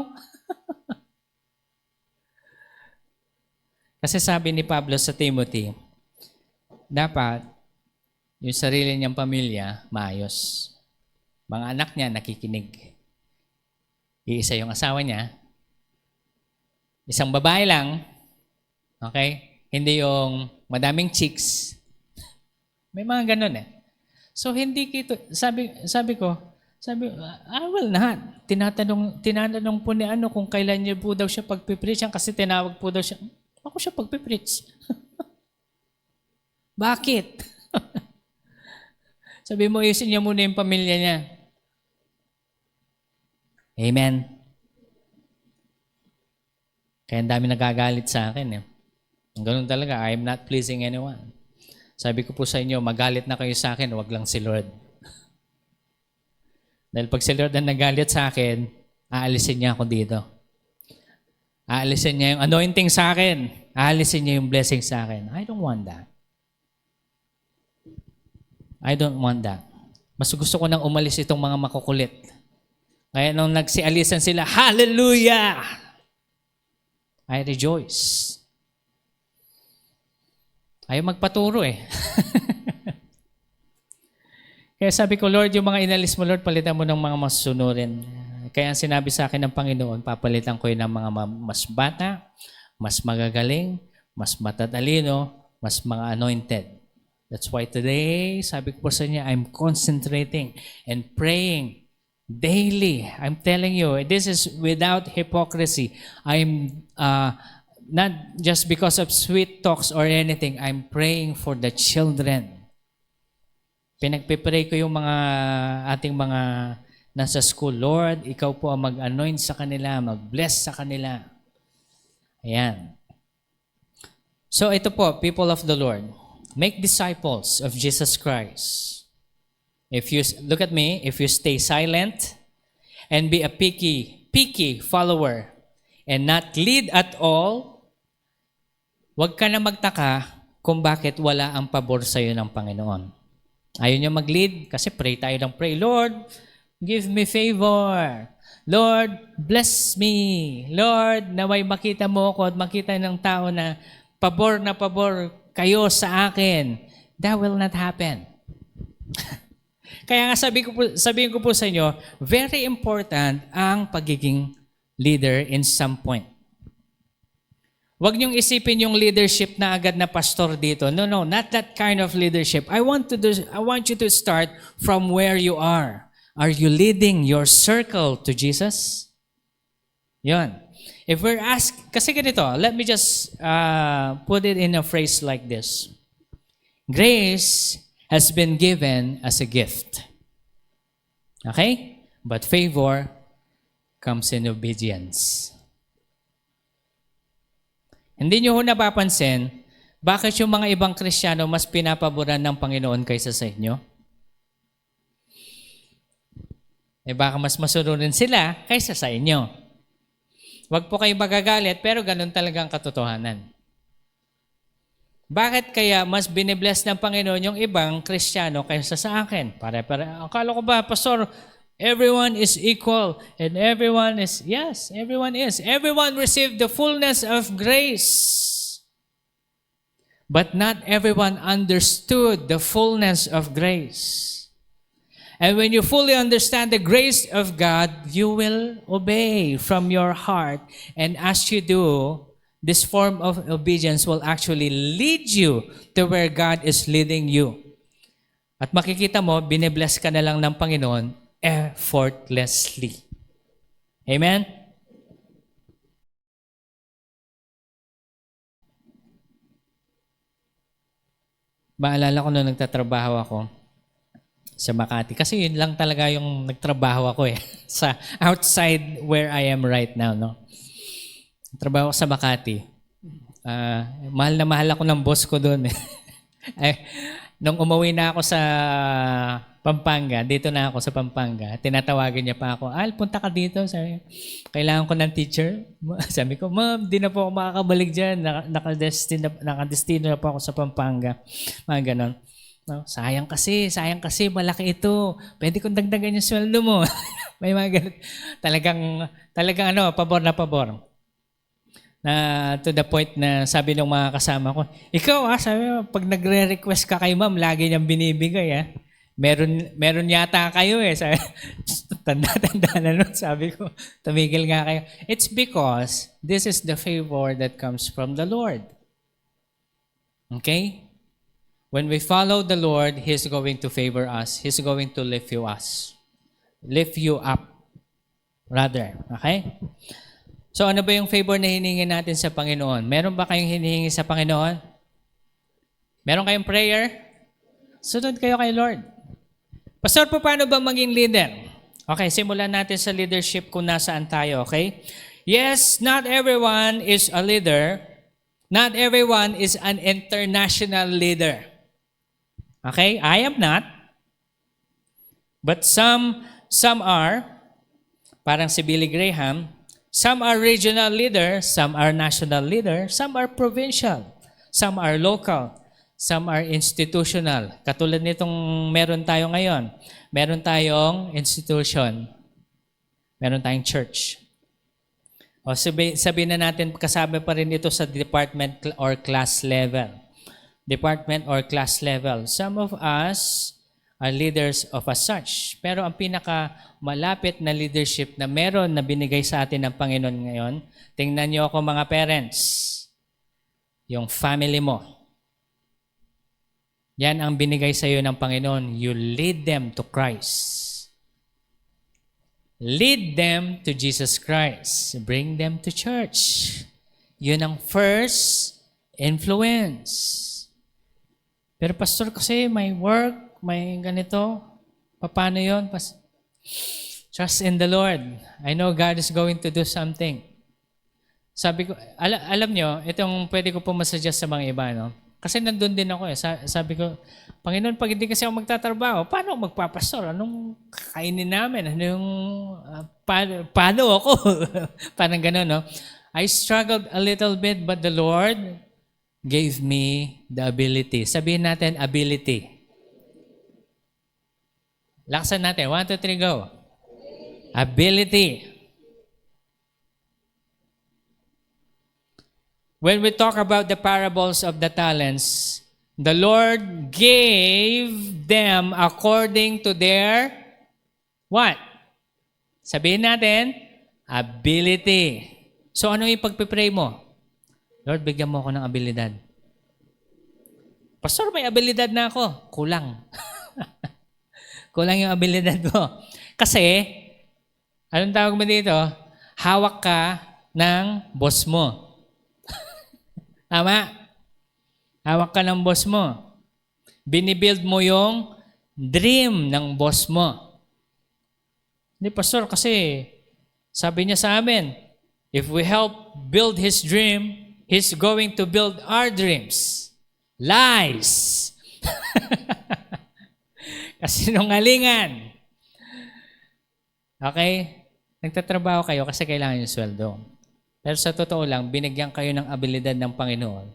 Kasi sabi ni Pablo sa Timothy, dapat yung sarili niyang pamilya maayos. Mga anak niya nakikinig. Iisa yung asawa niya. Isang babae lang. Okay? Hindi yung madaming chicks. May mga ganun eh. So hindi kito, sabi ko, Sabi, I will not. Tinatanong po ni ano kung kailan niya po daw siya pagpipreach kasi tinawag po daw siya, ako siya pagpipreach. Bakit? Sabi mo, isin niya muna yung pamilya niya. Amen. Kaya ang dami nagagalit sa akin. Ganun talaga, I am not pleasing anyone. Sabi ko po sa inyo, magalit na kayo sa akin, wag lang si Lord. Dahil pag si Lord ang nagalit sa akin, aalisin niya ako dito. Aalisin niya yung anointing sa akin. Aalisin niya yung blessing sa akin. I don't want that. I don't want that. Mas gusto ko nang umalis itong mga makukulit. Kaya nung nagsialisan sila, hallelujah! I rejoice. Ayaw magpaturo eh. Kaya sabi ko, Lord, yung mga inalis mo, Lord, palitan mo ng mga masunurin. Kaya ang sinabi sa akin ng Panginoon, papalitan ko yun ng mga mas bata, mas magagaling, mas matatalino, mas mga anointed. That's why today, sabi ko po sa inyo, I'm concentrating and praying daily. I'm telling you, this is without hypocrisy. I'm not just because of sweet talks or anything. I'm praying for the children. Pinagpipray ko yung mga ating mga nasa school. Lord, ikaw po ang mag-anoint sa kanila, mag-bless sa kanila. Ayan. So ito po, people of the Lord, make disciples of Jesus Christ. If you, look at me, if you stay silent and be a picky follower and not lead at all, huwag ka na magtaka kung bakit wala ang pabor sa iyo ng Panginoon. Ayaw niya mag-lead kasi pray tayo ng pray. Lord, give me favor. Lord, bless me. Lord, naway makita mo ako at makita ng tao na pabor kayo sa akin. That will not happen. Kaya nga sabihin ko po sa inyo, very important ang pagiging leader in some point. Huwag niyong isipin yung leadership na agad na pastor dito. No, not that kind of leadership. I want you to start from where you are. Are you leading your circle to Jesus? Yun. If we're asked, kasi ganito, let me just put it in a phrase like this. Grace has been given as a gift. Okay? But favor comes in obedience. Hindi nyo ho napapansin, bakit yung mga ibang Kristiyano mas pinapaboran ng Panginoon kaysa sa inyo? Baka mas masunurin sila kaysa sa inyo. Huwag po kayo magagalit, pero ganun talagang katotohanan. Bakit kaya mas binibless ng Panginoon yung ibang Kristiyano kaysa sa akin? Akala ko ba, Pastor, everyone is equal and everyone is, yes, everyone is. Everyone received the fullness of grace. But not everyone understood the fullness of grace. And when you fully understand the grace of God, you will obey from your heart. And as you do, this form of obedience will actually lead you to where God is leading you. At makikita mo, binibless ka na lang ng Panginoon effortlessly. Amen? Maalala ko nung nagtatrabaho ako sa Makati. Kasi yun lang talaga yung nagtrabaho ako sa outside where I am right now. No? Trabaho ko sa Makati. Mahal na mahal ako ng boss ko doon. Nung umuwi na ako sa Pampanga, dito na ako sa Pampanga, tinatawagan niya pa ako, Al, punta ka dito. Sabi, kailangan ko ng teacher. Sabi ko, Ma'am, di na po ako makakabalik dyan. Nakadestino na po ako sa Pampanga. Mga ganon. No, sayang kasi, malaki ito. Pwede kong dagdagan yung sweldo mo. May mga ganon. Talagang pabor na pabor. Na to the point na sabi ng mga kasama ko, ikaw sabi mo, pag nagre-request ka kay ma'am, lagi niyang binibigay Meron yata kayo sabi, tanda na nun, sabi ko, tumigil nga kayo. It's because this is the favor that comes from the Lord. Okay? When we follow the Lord, He's going to favor us. He's going to lift you us. lift you up. Rather. Okay? So ano ba yung favor na hiningi natin sa Panginoon? Meron ba kayong hinihingi sa Panginoon? Meron kayong prayer? Sunod kayo kay Lord. Pastor, paano ba maging leader? Okay, simulan natin sa leadership kung nasaan tayo, okay? Yes, not everyone is a leader. Not everyone is an international leader. Okay? I am not. But some are, parang si Billy Graham, some are regional leader, some are national leader, some are provincial, some are local, some are institutional. Katulad nitong meron tayo ngayon. Meron tayong institution. Meron tayong church. O sabihin na natin, kasama pa rin ito sa department or class level. Department or class level. Some of us are leaders of as such. Pero ang pinaka malapit na leadership na meron na binigay sa atin ng Panginoon ngayon, tingnan niyo ako mga parents, yung family mo. Yan ang binigay sa iyo ng Panginoon. You lead them to Christ. Lead them to Jesus Christ. Bring them to church. Yun ang first influence. Pero pastor, kasi may work, may ganito. Paano yun? Trust in the Lord. I know God is going to do something. Sabi ko, alam nyo, itong pwede ko po masuggest sa mga iba, no? Kasi nandun din ako eh. Sabi ko, Panginoon, pag hindi kasi ako magtatrabaho, paano ako magpapastor? Anong kakainin namin? Anong, paano ako? Parang gano'n, no? I struggled a little bit, but the Lord gave me the ability. Sabihin natin, ability. Laksan natin. 1, 2, 3, go. Ability. When we talk about the parables of the talents, the Lord gave them according to their what? Sabihin natin, ability. So ano yung pagpipray mo? Lord, bigyan mo ako ng abilidad. Pastor, may abilidad na ako. Kulang. Kulang yung abilidad mo. Kasi, anong tawag mo dito? Hawak ka ng boss mo. Tama? Hawak ka ng boss mo. Binibuild mo yung dream ng boss mo. Hindi, pastor, kasi sabi niya sa amin, if we help build his dream, he's going to build our dreams. Lies! Kasinungalingan. Okay? Nagtatrabaho kayo kasi kailangan yung sweldo. Pero sa totoo lang, binigyan kayo ng abilidad ng Panginoon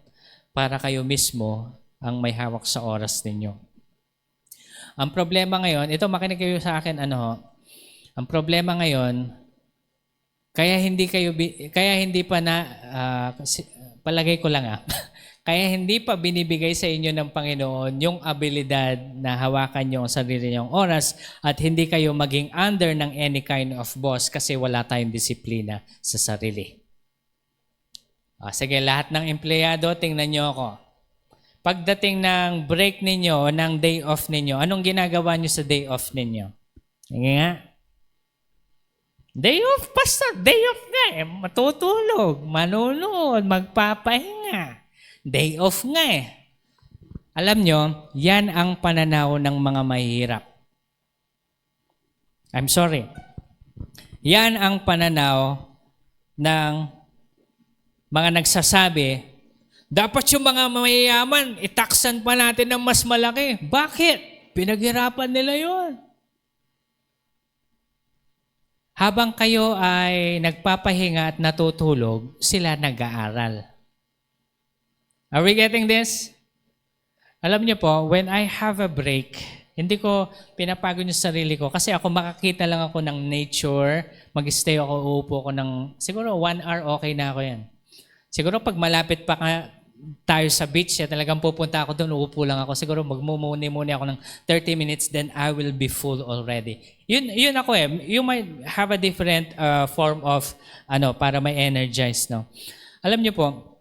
para kayo mismo ang may hawak sa oras ninyo. Ang problema ngayon, ito makinig kayo sa akin, ang problema ngayon, kaya hindi pa na, palagay ko lang kaya hindi pa binibigay sa inyo ng Panginoon yung abilidad na hawakan yung sarili nyong oras at hindi kayo maging under ng any kind of boss kasi wala tayong disiplina sa sarili. Sige, lahat ng empleyado, tingnan nyo ako. Pagdating ng break ninyo, ng day off ninyo, anong ginagawa nyo sa day off ninyo? Sige nga. Day off, pastor. Day off nga eh. Matutulog, manunood, magpapahinga. Day off nga eh. Alam nyo, yan ang pananaw ng mga mahihirap. I'm sorry. Yan ang pananaw ng mga nagsasabi, dapat yung mga mayayaman, itaksan pa natin ng mas malaki. Bakit? Pinaghirapan nila yon. Habang kayo ay nagpapahinga at natutulog, sila nag-aaral. Are we getting this? Alam niyo po, when I have a break, hindi ko pinapagod yung sarili ko kasi ako makakita lang ako ng nature, mag-stay ako, uupo ko ng, siguro 1 hour okay na ako yan. Siguro pag malapit pa tayo sa beach, talagang pupunta ako doon, uupo lang ako. Siguro magmumuni-muni ako ng 30 minutes, then I will be full already. Yun ako eh. You might have a different form of, para may energize, no? Alam niyo po,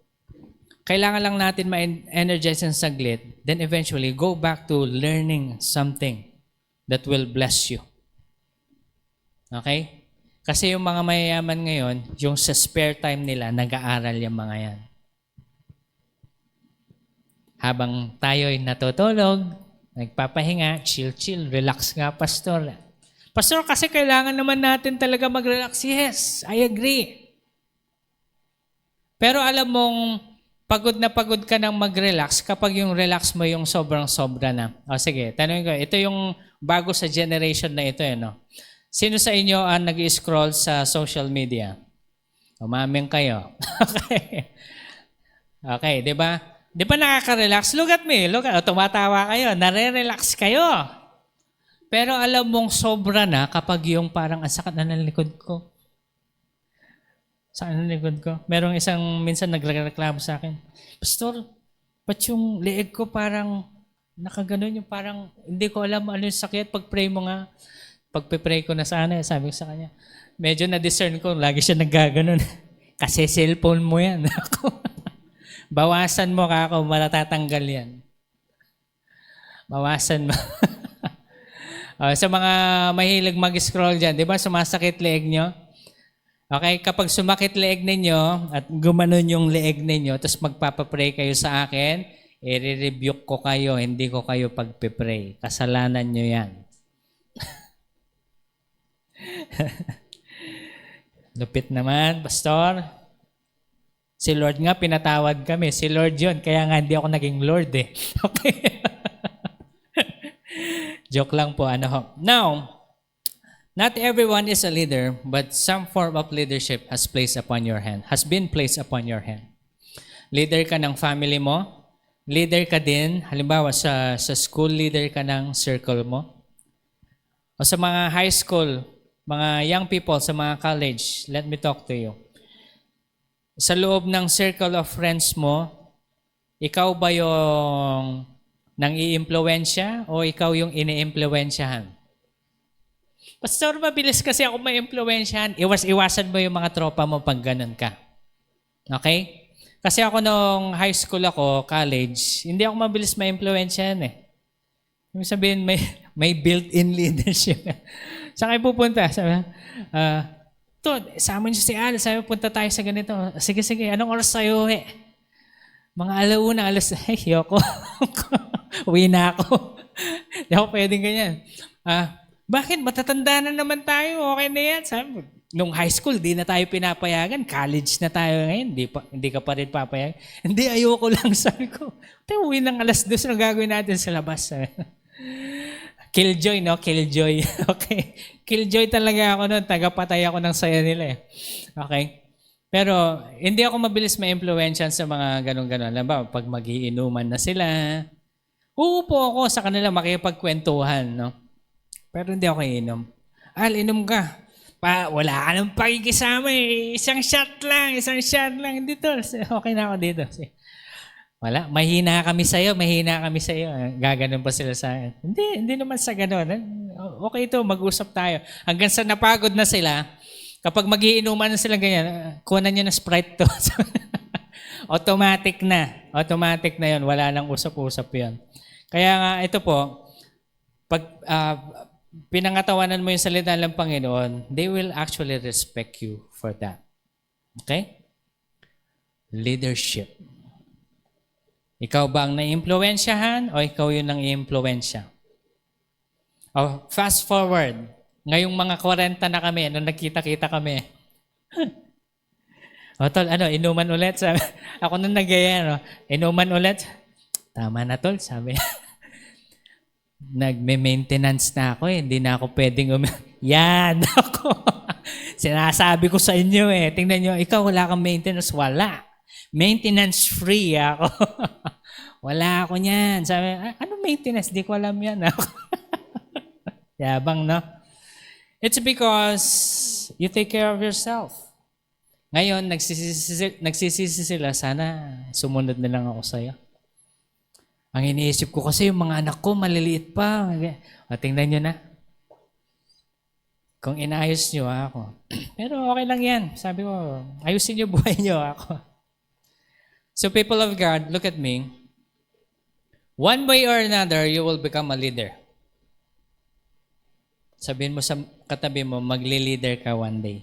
kailangan lang natin ma-energize ng saglit, then eventually go back to learning something that will bless you. Okay? Kasi yung mga mayayaman ngayon, yung sa spare time nila, nag-aaral yung mga yan. Habang tayo'y natutulog, nagpapahinga, chill, relax nga, Pastor. Pastor, kasi kailangan naman natin talaga mag-relax. Yes, I agree. Pero alam mong, pagod na pagod ka nang mag-relax kapag yung relax mo yung sobrang-sobra na. O sige, tanongin ko, ito yung bago sa generation na ito. No? Sino sa inyo ang nag-scroll sa social media? Umamin kayo. Okay. Okay, di ba? Di ba nakaka-relax? Look at me. Tumatawa kayo. Nare-relax kayo. Pero alam mong sobra na kapag yung parang ang sakit na ng likod ko. Saan ang likod ko? Merong isang minsan nagreklamo sa akin. Pastor, ba't yung leeg ko parang nakaganon yung parang hindi ko alam ano yung sakit. Pag-pray mo nga. Pag-pray ko na sana, sabi ko sa kanya, medyo na-discern ko, lagi siya naggaganon. Kasi cellphone mo yan. Bawasan mo ako, matatanggal yan. Bawasan mo. Sa mga mahilig mag-scroll dyan, di ba sumasakit leeg nyo? Okay, kapag sumakit leeg ninyo at gumanon yung leeg ninyo, tapos magpapapray kayo sa akin, i-rebuke ko kayo, hindi ko kayo pagpipray. Kasalanan nyo yan. Lupit naman, Pastor. Si Lord nga, pinatawad kami. Si Lord yun, kaya nga hindi ako naging Lord eh. Okay? Joke lang po, ano ho. Now, not everyone is a leader, but some form of leadership has been placed upon your hand. Leader ka ng family mo, leader ka din, halimbawa sa school, leader ka ng circle mo. O sa mga high school, mga young people, sa mga college, let me talk to you. Sa loob ng circle of friends mo, ikaw ba yung nang i-impluwensya o ikaw yung ini-impluwensyahan? Pastor, mabilis kasi ako ma-impluwensyahan. Iwasan mo yung mga tropa mo pag ganun ka. Okay? Kasi ako nung high school ako, college, hindi ako mabilis ma-impluwensyahan eh. Ibig sabihin, may built-in leadership. Saan kayo pupunta? Sabi, sama niyo si Al, sabi punta tayo sa ganito. Sige, anong oras tayo eh? Mga alauna, yoko. Uwi na ako. Hindi ako pwedeng ganyan. Bakit? Matatanda na naman tayo. Okay na yan. Sabi, nung high school, di na tayo pinapayagan. College na tayo ngayon. Hindi ka pa rin papayagan. Hindi, ayoko lang. Sabi ko, uwi ng 2:00, ano gagawin natin sa labas? Killjoy, no? Killjoy. Okay. Killjoy talaga ako noon. Tagapatay ako ng saya nila eh. Okay. Pero hindi ako mabilis ma-impluwensyan sa mga ganun-ganun. Alam ba, pag magiinuman na sila, uupo ako sa kanila makipagkwentuhan, no? Pero hindi ako iinom. Al, inom ka. Wala ka nang pakikisama eh. Isang shot lang. Dito. Okay na ako dito. Wala. Mahina kami sa'yo. Gaganon pa sila sa akin. Hindi naman sa ganon. Okay ito, mag-usap tayo. Hanggang sa napagod na sila, kapag magiinuman na sila ganyan, kunan nyo na Sprite to. Automatic na yun. Wala nang usap-usap yun. Kaya nga, ito po, pag pinangatawanan mo yung salita ng Panginoon, they will actually respect you for that. Okay? Leadership. Ikaw ba ang naiimpluwensyahan o ikaw yung nang-iimpluwensya? Fast forward. Ngayong mga 40 na kami, nung nagkita-kita kami. Tol, inuman ulit? Sabi, ako nung nag-gaya, inuman ulit? Tama na, Tol, sabi. Nagme-maintenance na ako eh. Hindi na ako pwedeng Yan ako. Sinasabi ko sa inyo eh. Tingnan nyo, ikaw wala kang maintenance. Wala. Maintenance free ako. Wala ako niyan. Sabi, ano maintenance? Di ko alam yan. Yabang, no? It's because you take care of yourself. Ngayon, nagsisisi sila, sana sumunod na lang ako sa'yo. Ang iniisip ko kasi yung mga anak ko, maliliit pa. Tingnan nyo na. Kung inayos nyo ako. Pero okay lang yan. Sabi ko, ayusin nyo buhay nyo ako. So people of God, look at me. One way or another, you will become a leader. Sabihin mo sa katabi mo, magli-leader ka one day.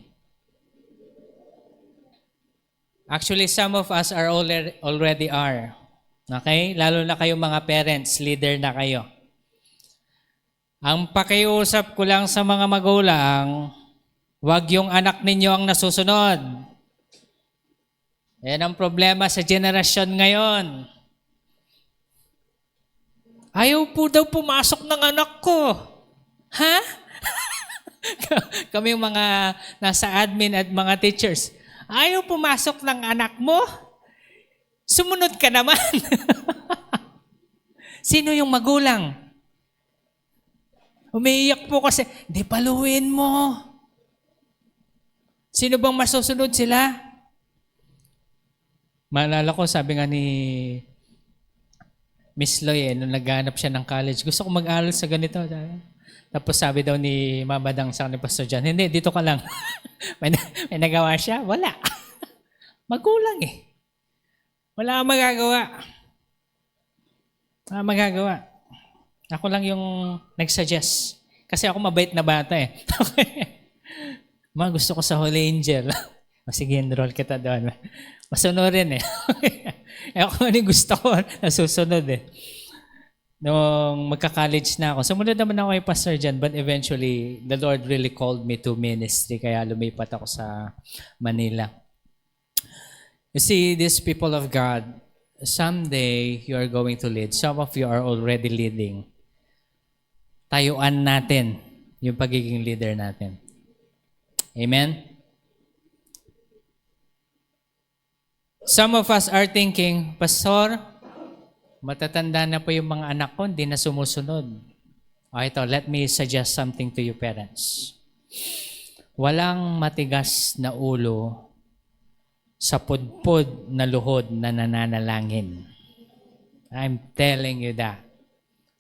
Actually, some of us are already are. Okay? Lalo na kayong mga parents, leader na kayo. Ang pakiusap ko lang sa mga magulang, wag yung anak ninyo ang nasusunod. Yan ang problema sa generasyon ngayon. Ayaw po daw pumasok ng anak ko. Ha? Kami yung mga nasa admin at mga teachers. Ayaw pumasok ng anak mo? Sumunod ka naman. Sino yung magulang? Umiiyak po kasi, di paluin mo. Sino bang masusunod sila? Maalala ko, sabi nga ni Miss Loy, nung naghanap siya ng college, gusto ko mag-aral sa ganito. Tapos sabi daw ni Mama Dang sa ni Pastor John, hindi, dito ka lang. may nagawa siya? Wala. Magulang eh. Wala kang magagawa. Wala magagawa. Ako lang yung nag-suggest. Kasi ako mabait na bata eh. Ma, gusto ko sa Holy Angel. Sige, enroll kita doon. Masunurin eh. Ako ano gusto ko, nasusunod eh. Nung magka-college na ako, sumunod naman ako kay Pastor John, but eventually, the Lord really called me to ministry, kaya lumipat ako sa Manila. You see, these people of God, someday you are going to lead. Some of you are already leading. Tayuan natin yung pagiging leader natin. Amen? Some of us are thinking, Pastor, matatanda na po yung mga anak ko, hindi na sumusunod. Ito, let me suggest something to you parents. Walang matigas na ulo sa pudpud na luhod na nananalangin. I'm telling you that.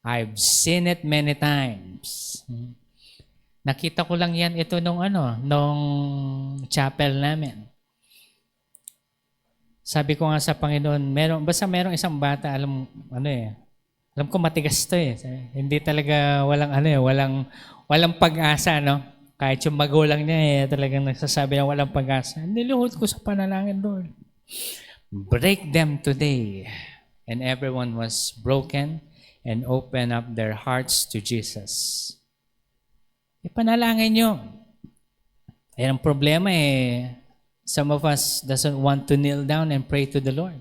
I've seen it many times. Nakita ko lang yan ito nung chapel namin. Sabi ko nga sa Panginoon, basta merong isang bata, alam ko matigas to eh. Hindi talaga walang pag-asa, no? Kahit yung magulang niya talagang nagsasabi na walang pag-asa. Niluhod ko sa panalangin, Lord. Break them today. And everyone was broken and opened up their hearts to Jesus. Ipanalangin nyo. Ayan ang problema some of us doesn't want to kneel down and pray to the Lord.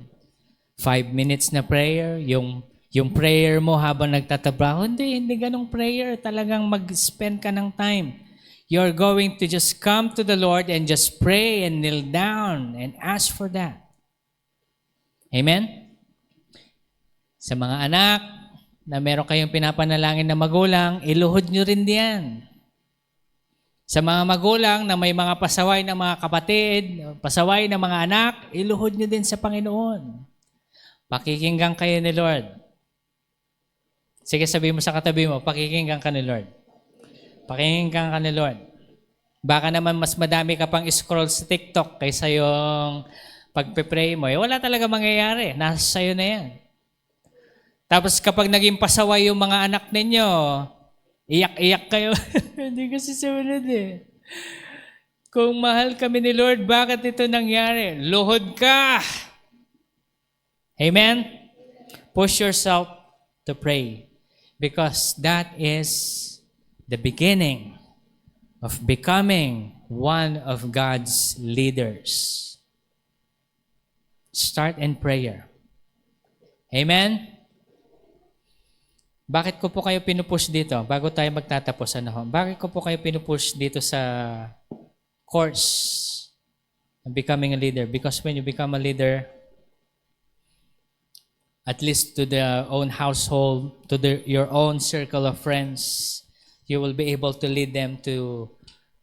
5 minutes na prayer, yung prayer mo habang nagtatrabaho, hindi ganong prayer. Talagang mag-spend ka ng time. You're going to just come to the Lord and just pray and kneel down and ask for that. Amen? Sa mga anak na meron kayong pinapanalangin na magulang, iluhod nyo rin diyan. Sa mga magulang na may mga pasaway na mga kapatid, pasaway na mga anak, iluhod nyo din sa Panginoon. Pakikinggan kayo ni Lord. Sige, sabihin mo sa katabi mo, pakikinggan ka ni Lord. Pakikinggan ka ni Lord. Baka naman mas madami ka pang scroll sa TikTok kaysa yung pagpe-pray mo. Wala talaga mangyayari. Nasa sayo na yan. Tapos kapag naging pasaway yung mga anak ninyo, iyak-iyak kayo. Hindi kasi sumunod eh. Kung mahal kami ni Lord, bakit ito nangyari? Luhod ka! Amen? Push yourself to pray. Because that is the beginning of becoming one of God's leaders. Start in prayer. Amen? Bakit ko po kayo pinupush dito? Bago tayo magtatapos, bakit ko po kayo pinupush dito sa course of becoming a leader? Because when you become a leader, at least to their own household, to your own circle of friends, you will be able to lead them to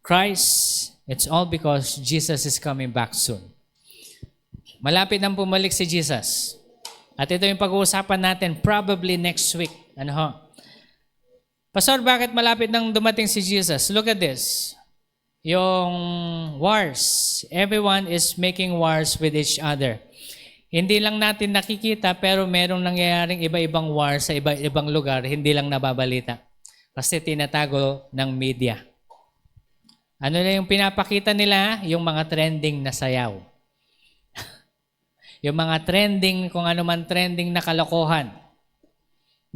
Christ. It's all because Jesus is coming back soon. Malapit nang bumalik si Jesus. At ito yung pag-uusapan natin probably next week. Pastor, bakit malapit nang dumating si Jesus? Look at this. Yung wars. Everyone is making wars with each other. Hindi lang natin nakikita pero merong nangyayaring iba-ibang wars sa iba-ibang lugar, hindi lang nababalita. Kasi tinatago ng media. Ano na yung pinapakita nila? Yung mga trending na sayaw. Yung mga trending, kung ano man trending na kalokohan.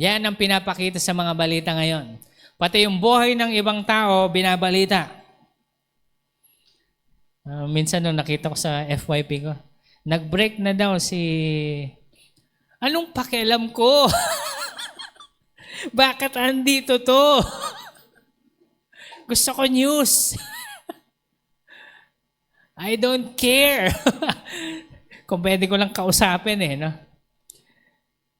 Yan ang pinapakita sa mga balita ngayon. Pati yung buhay ng ibang tao, binabalita. Minsan nung nakita ko sa FYP ko, nag-break na daw si... Anong pakialam ko? Bakit andito to? Gusto ko news. I don't care. Kung pwede ko lang kausapin no?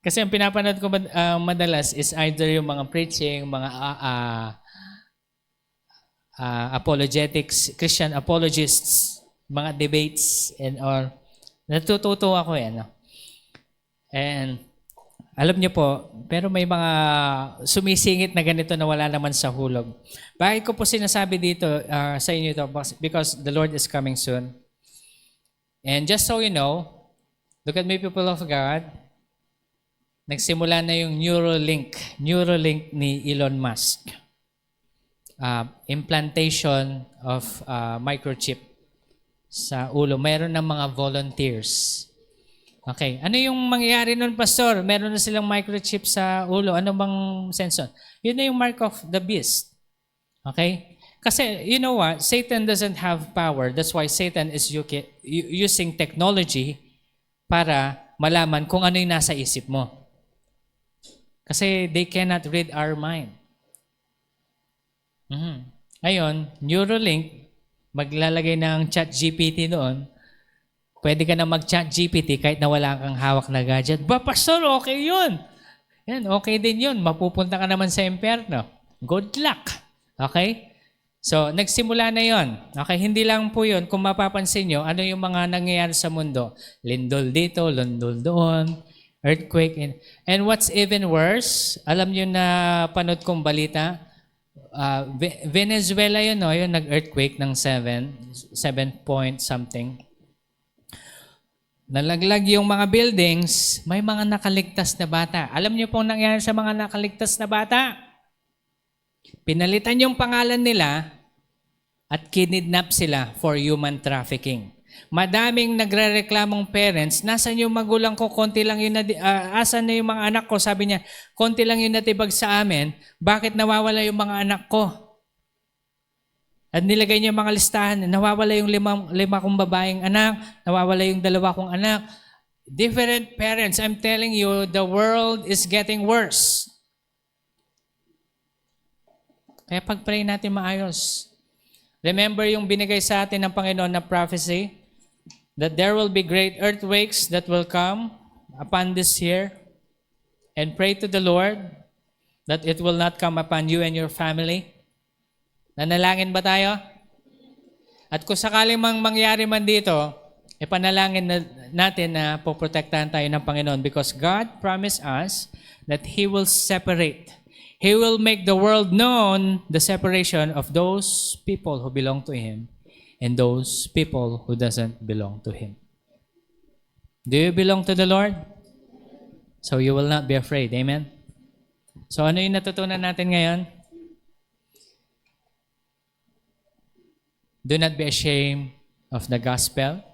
Kasi ang pinapanood ko madalas is either yung mga preaching, mga apologetics, Christian apologists, mga debates, and or natututo ako no? And alam niyo po, pero may mga sumisingit na ganito na wala naman sa hulog. Bakit ko po sinasabi dito sa inyo ito? Because the Lord is coming soon. And just so you know, look at me, people of God, nagsimula na yung Neuralink ni Elon Musk. Implantation of microchip sa ulo. Mayroon ng mga volunteers. Okay. Ano yung mangyayari nun, Pastor? Meron na silang microchip sa ulo. Ano bang sense nun? Yun na yung mark of the beast. Okay? Kasi, you know what? Satan doesn't have power. That's why Satan is using technology para malaman kung ano yung nasa isip mo. Kasi they cannot read our mind. Ngayon, Neuralink, maglalagay ng ChatGPT doon. Pwede ka na mag-ChatGPT kahit na wala kang hawak na gadget. Pastor, okay yun. Yan, okay din yun. Mapupunta ka naman sa impyerno. Good luck. Okay? So, nagsimula na yon. Okay, hindi lang po yun. Kung mapapansin nyo, ano yung mga nangyayari sa mundo? Lindol dito, lindol doon, earthquake. And what's even worse, alam nyo na panood kong balita, Venezuela yun, yung nag-earthquake ng 7 point something. Nalaglag yung mga buildings, may mga nakaligtas na bata. Alam nyo pong nangyayari sa mga nakaligtas na bata? Pinalitan yung pangalan nila at kinidnap sila for human trafficking. Madaming nagrereklamong parents, nasan yung magulang ko, konti lang yung asan na yung mga anak ko? Sabi niya, konti lang yung natibag sa amin, bakit nawawala yung mga anak ko? At nilagay niya yung mga listahan, nawawala yung lima kong babaeng anak, nawawala yung 2 kong anak. Different parents, I'm telling you, the world is getting worse. Kaya pag-pray natin maayos. Remember yung binigay sa atin ng Panginoon na prophecy that there will be great earthquakes that will come upon this year, and pray to the Lord that it will not come upon you and your family. Nanalangin ba tayo? At kung sakaling mangyari man dito, ipanalangin natin na poprotektahan tayo ng Panginoon because God promised us that He will separate. He will make the world known the separation of those people who belong to Him and those people who doesn't belong to Him. Do you belong to the Lord? So you will not be afraid. Amen? So ano yung natutunan natin ngayon? Do not be ashamed of the gospel.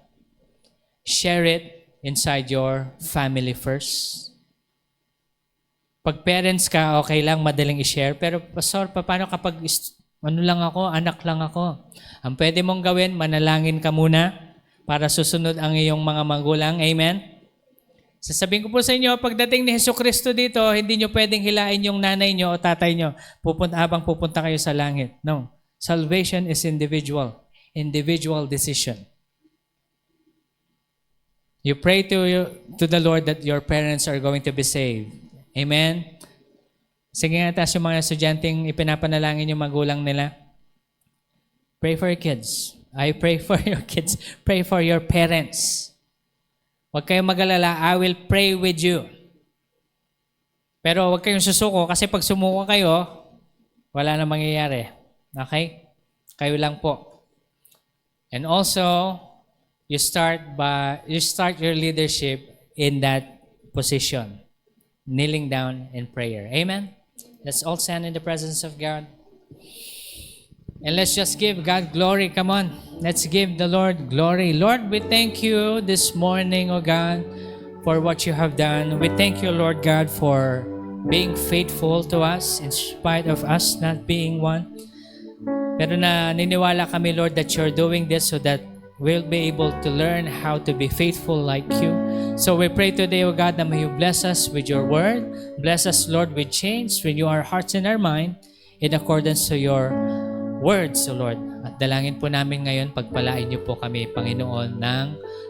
Share it inside your family first. Pag parents ka, okay lang, madaling i-share. Pero, Pastor, paano kapag anak lang ako? Ang pwede mong gawin, manalangin ka muna para susunod ang iyong mga magulang. Amen? Sasabihin ko po sa inyo, pagdating ni Jesucristo dito, hindi nyo pwedeng hilain yung nanay nyo o tatay nyo habang pupunta kayo sa langit. No. Salvation is individual. Individual decision. You pray to the Lord that your parents are going to be saved. Amen? Sige nga, taas yung mga estudyanteng ipinapanalangin yung magulang nila. Pray for your kids. I pray for your kids. Pray for your parents. Huwag kayong mag-alala. I will pray with you. Pero huwag kayong susuko kasi pag sumuko kayo, wala na mangyayari. Okay? Kayo lang po. And also, you start your leadership in that position. Kneeling down in prayer. Amen? Let's all stand in the presence of God. And let's just give God glory. Come on. Let's give the Lord glory. Lord, we thank you this morning, O God, for what you have done. We thank you, Lord God, for being faithful to us in spite of us not being one. Pero naniniwala kami, Lord, that you're doing this so that we'll be able to learn how to be faithful like you. So we pray today, O God, that may you bless us with your word. Bless us, Lord, with change. Renew our hearts and our mind in accordance to your words, O Lord. At dalangin po namin ngayon, pagpalain niyo po kami, Panginoon, ng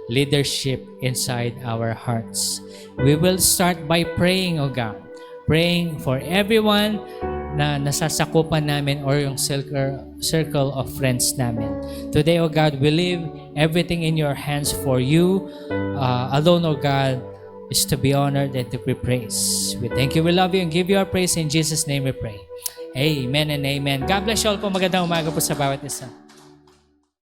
leadership inside our hearts. We will start by praying, O God. Praying for everyone na nasasakupan namin or yung circle of friends namin. Today, O God, we leave everything in your hands for you. Alone, O God, is to be honored and to be praised. We thank you, we love you, and give you our praise. In Jesus' name we pray. Amen and amen. God bless you all po. Magandang umaga po sa bawat isa.